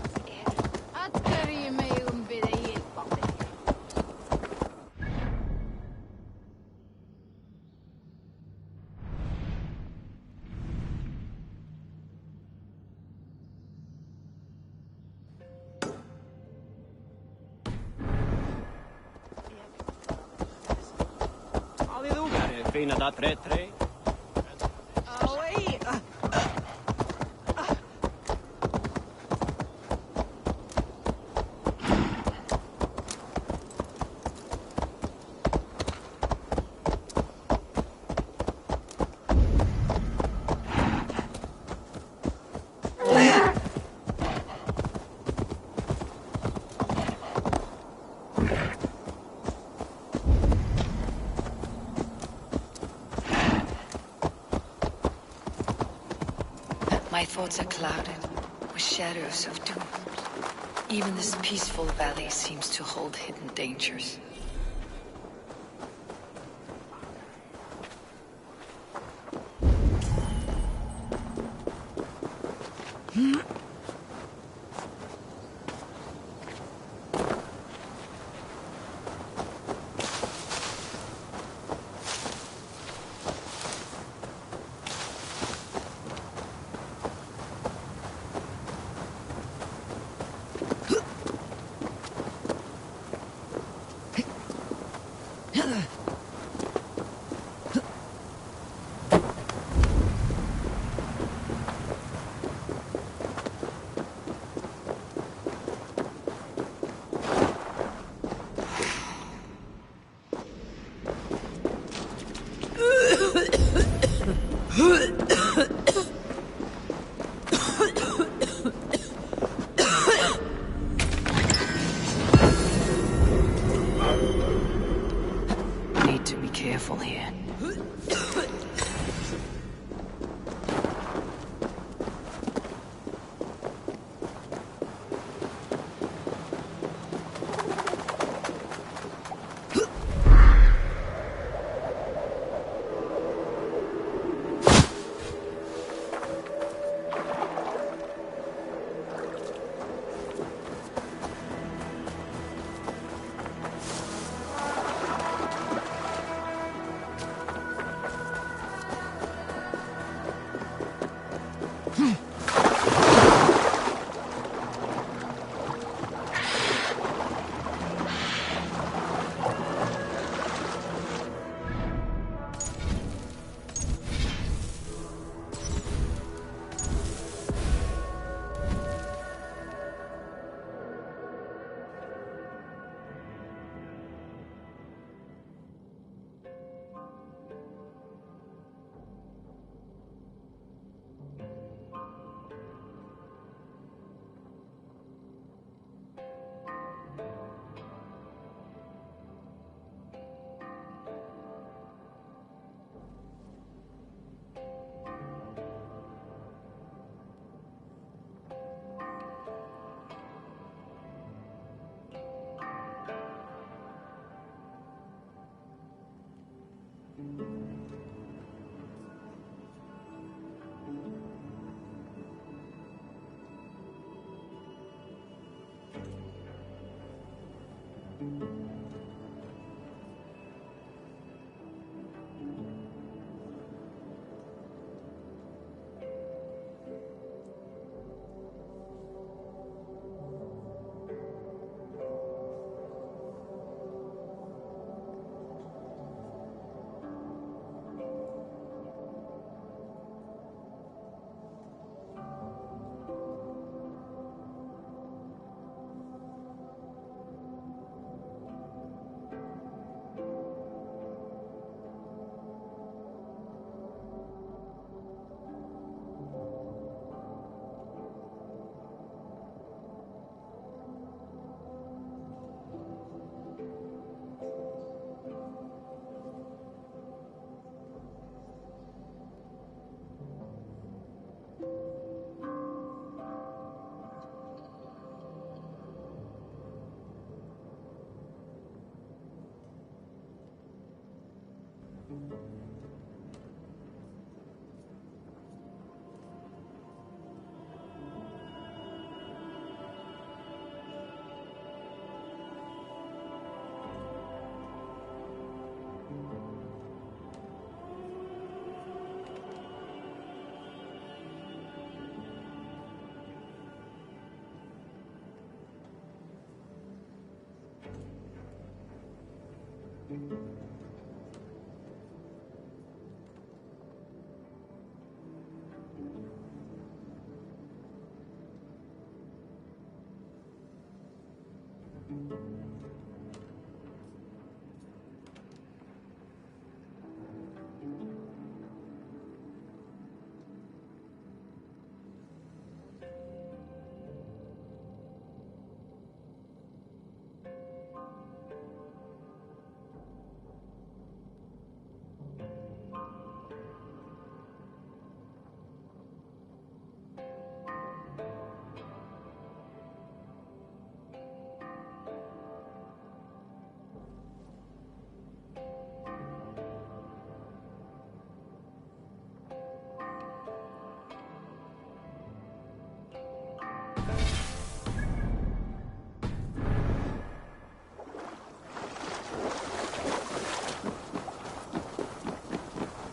Att börja mig bida hjälpa mig. Fina da 3-3. My thoughts are clouded with shadows of doom. Even this peaceful valley seems to hold hidden dangers. Need to be careful here.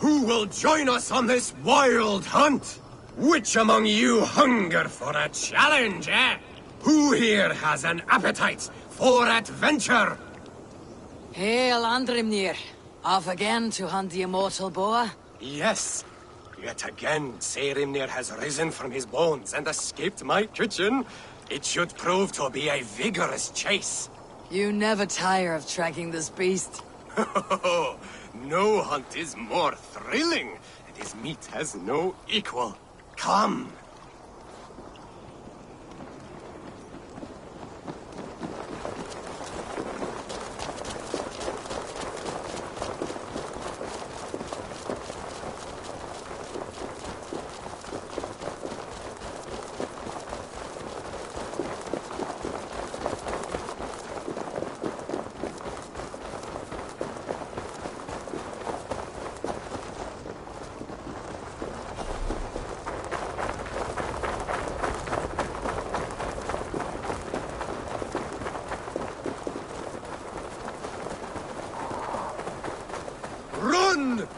Who will join us on this wild hunt? Which among you hunger for a challenge, eh? Who here has an appetite for adventure? Hail, Andrimnir. Off again to hunt the immortal boar? Yes. Yet again, Seirimnir has risen from his bones and escaped my kitchen. It should prove to be a vigorous chase. You never tire of tracking this beast. No hunt is more thrilling, and his meat has no equal. Come.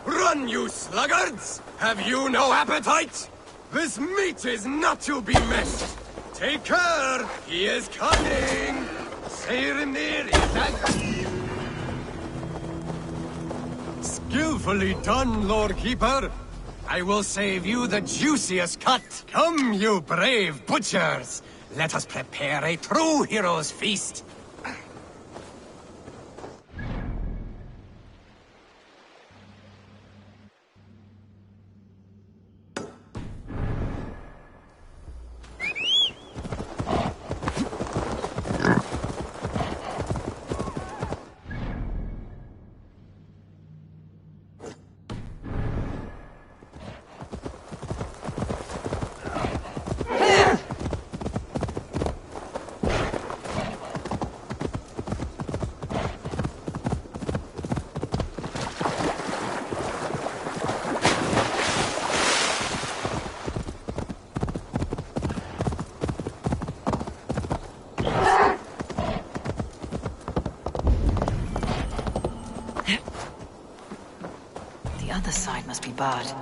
Run, you sluggards! Have you no appetite? This meat is not to be missed! Take care! He is coming! Seirimnir is at... Skillfully done, Lord Keeper! I will save you the juiciest cut! Come, you brave butchers! Let us prepare a true hero's feast! The other side must be barred.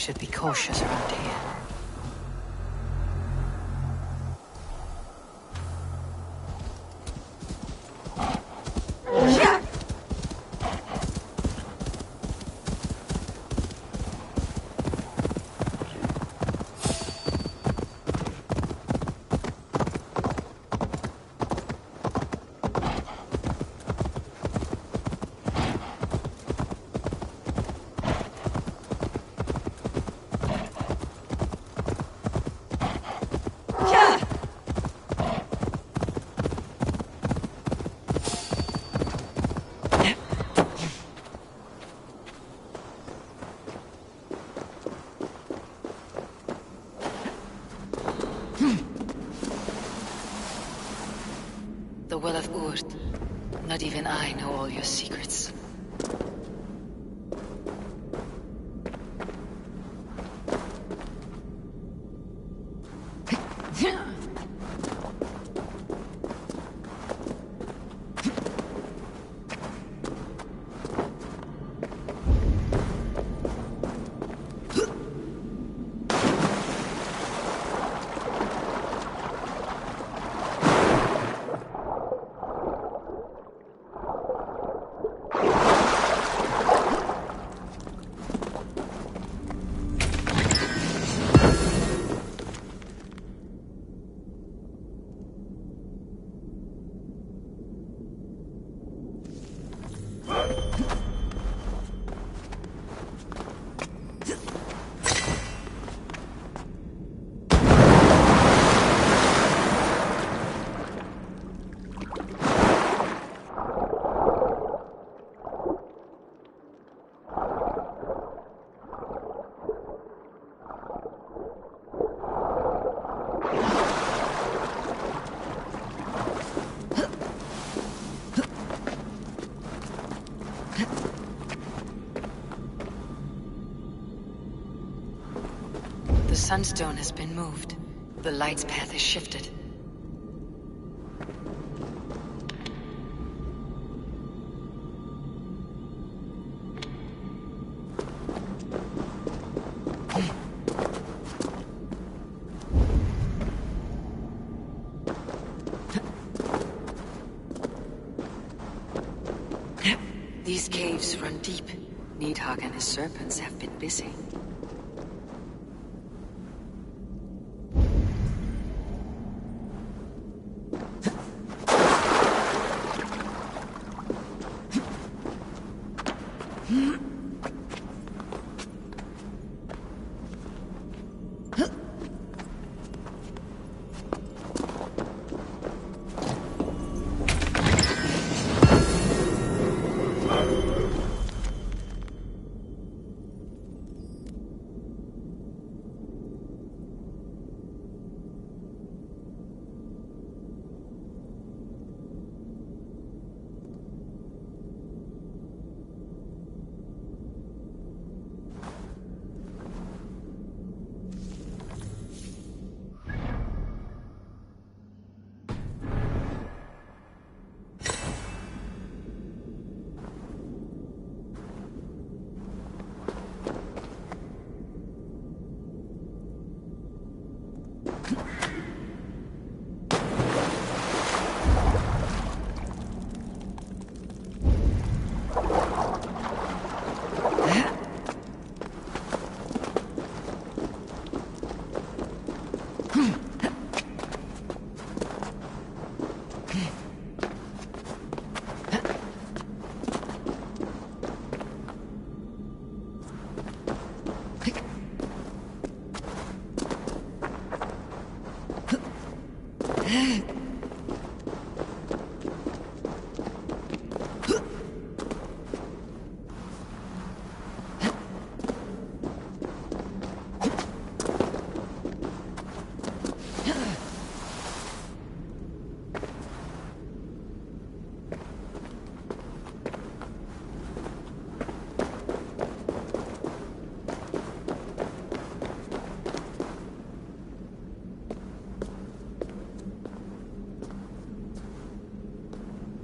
should be cautious around here. The Well of Urd. Not even I know all your secrets. The sunstone has been moved. The light's path is shifted. These caves run deep. Nidhogg and his serpents have been busy.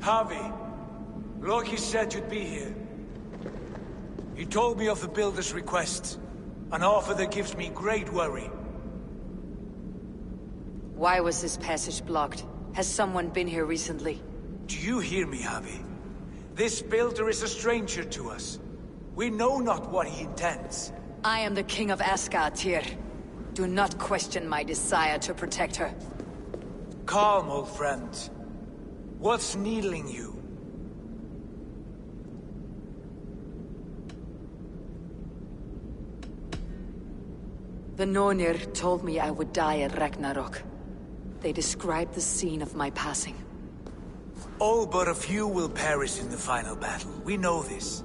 Harvey, Loki said you'd be here. He told me of the Builder's request. An offer that gives me great worry. Why was this passage blocked? Has someone been here recently? Do you hear me, Abby? This builder is a stranger to us. We know not what he intends. I am the king of Asgard, Tyr. Do not question my desire to protect her. Calm, old friend. What's needling you? The Nornir told me I would die at Ragnarok. They described the scene of my passing. All but a few will perish in the final battle. We know this.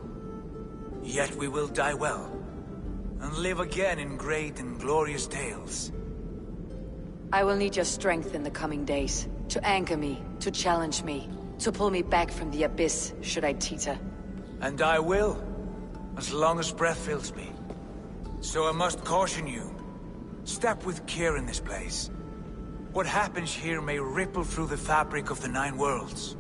Yet we will die well, and live again in great and glorious tales. I will need your strength in the coming days, to anchor me, to challenge me, to pull me back from the abyss, should I teeter. And I will, as long as breath fills me. So I must caution you. Step with care in this place. What happens here may ripple through the fabric of the Nine Worlds.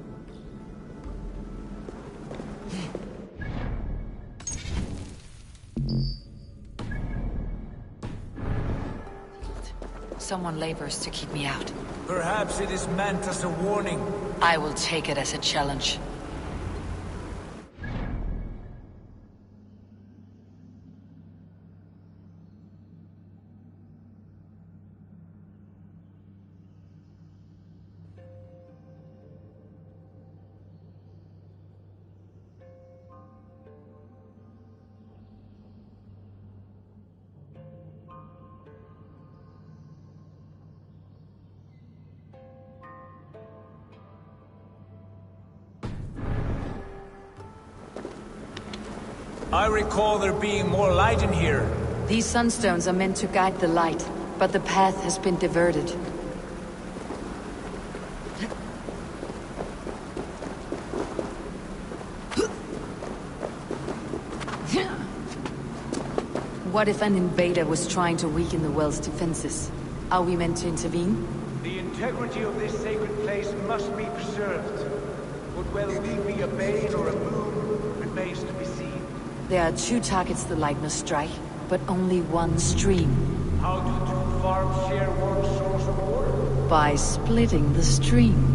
Someone labors to keep me out. Perhaps it is meant as a warning. I will take it as a challenge. I recall there being more light in here. These sunstones are meant to guide the light, but the path has been diverted. What if an invader was trying to weaken the well's defenses? Are we meant to intervene? The integrity of this sacred place must be preserved. Would well-being be a bane or a boon remains to be seen. There are two targets the light must strike, but only one stream. How do two farms share one source of water? By splitting the stream.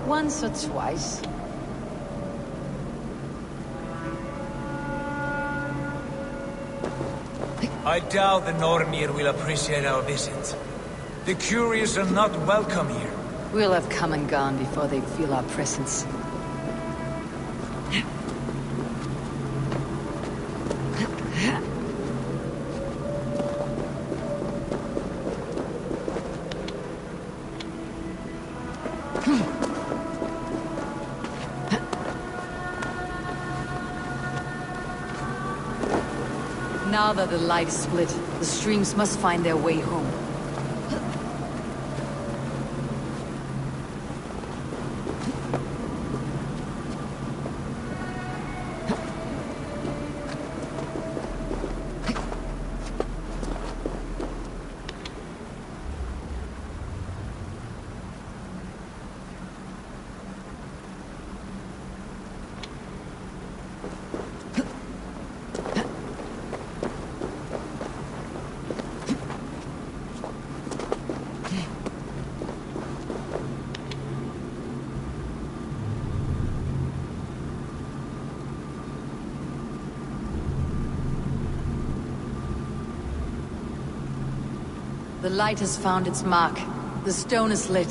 Once or twice. I doubt the Nornir will appreciate our visit. The curious are not welcome here. We'll have come and gone before they feel our presence. Now that the light is split, the streams must find their way home. The light has found its mark. The stone is lit.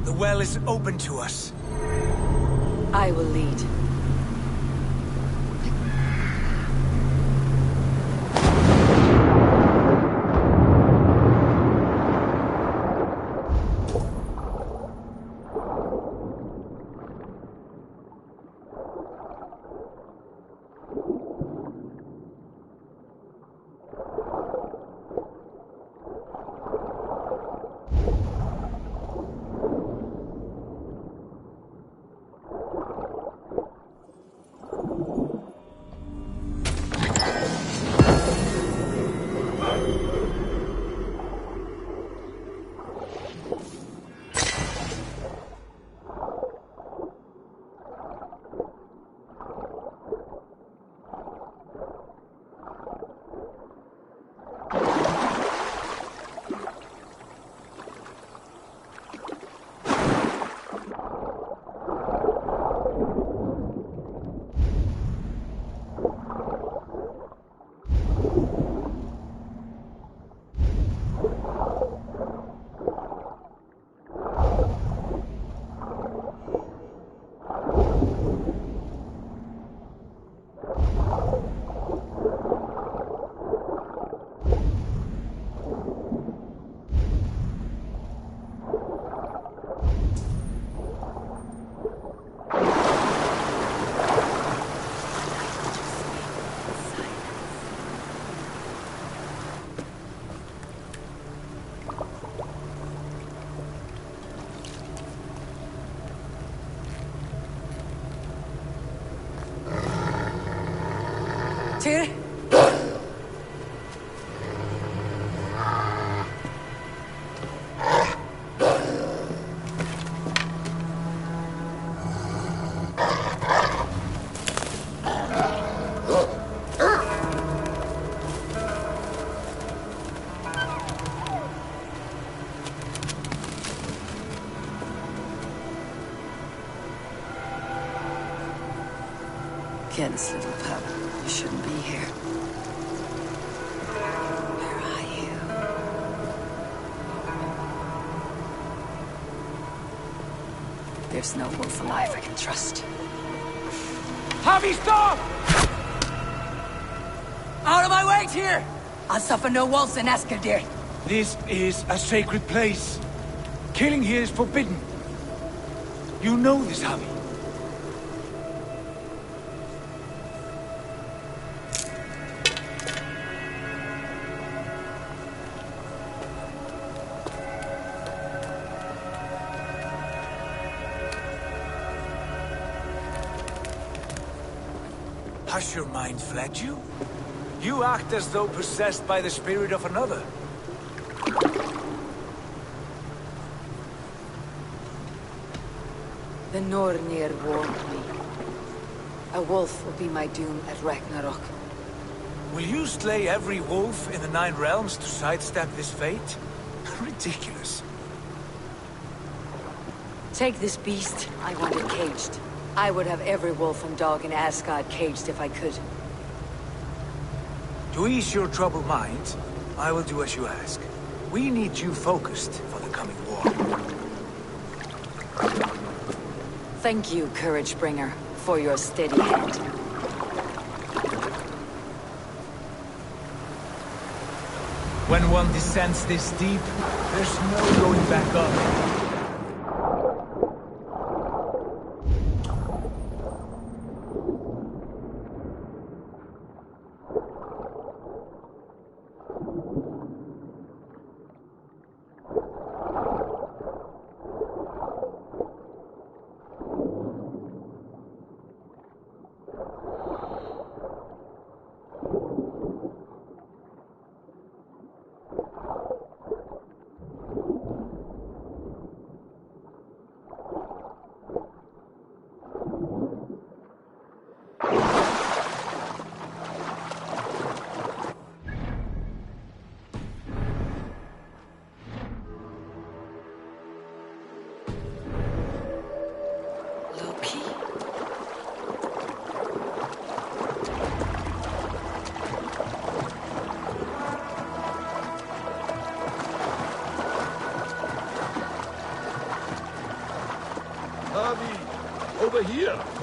The well is open to us. I will lead. Tyr? Kids, little pup, you shouldn't be here. Where are you? There's no wolf alive I can trust. Javi, stop! Out of my way, Tyr! I'll suffer no wolves in Eskeldir. This is a sacred place. Killing here is forbidden. You know this, Javi. Has your mind fled you? You act as though possessed by the spirit of another. The Nornir warned me. A wolf will be my doom at Ragnarok. Will you slay every wolf in the 9 realms to sidestep this fate? Ridiculous. Take this beast. I want it caged. I would have every wolf and dog in Asgard caged if I could. To ease your troubled mind, I will do as you ask. We need you focused for the coming war. Thank you, Courage Bringer, for your steady hand. When one descends this deep, there's no going back up. Over here.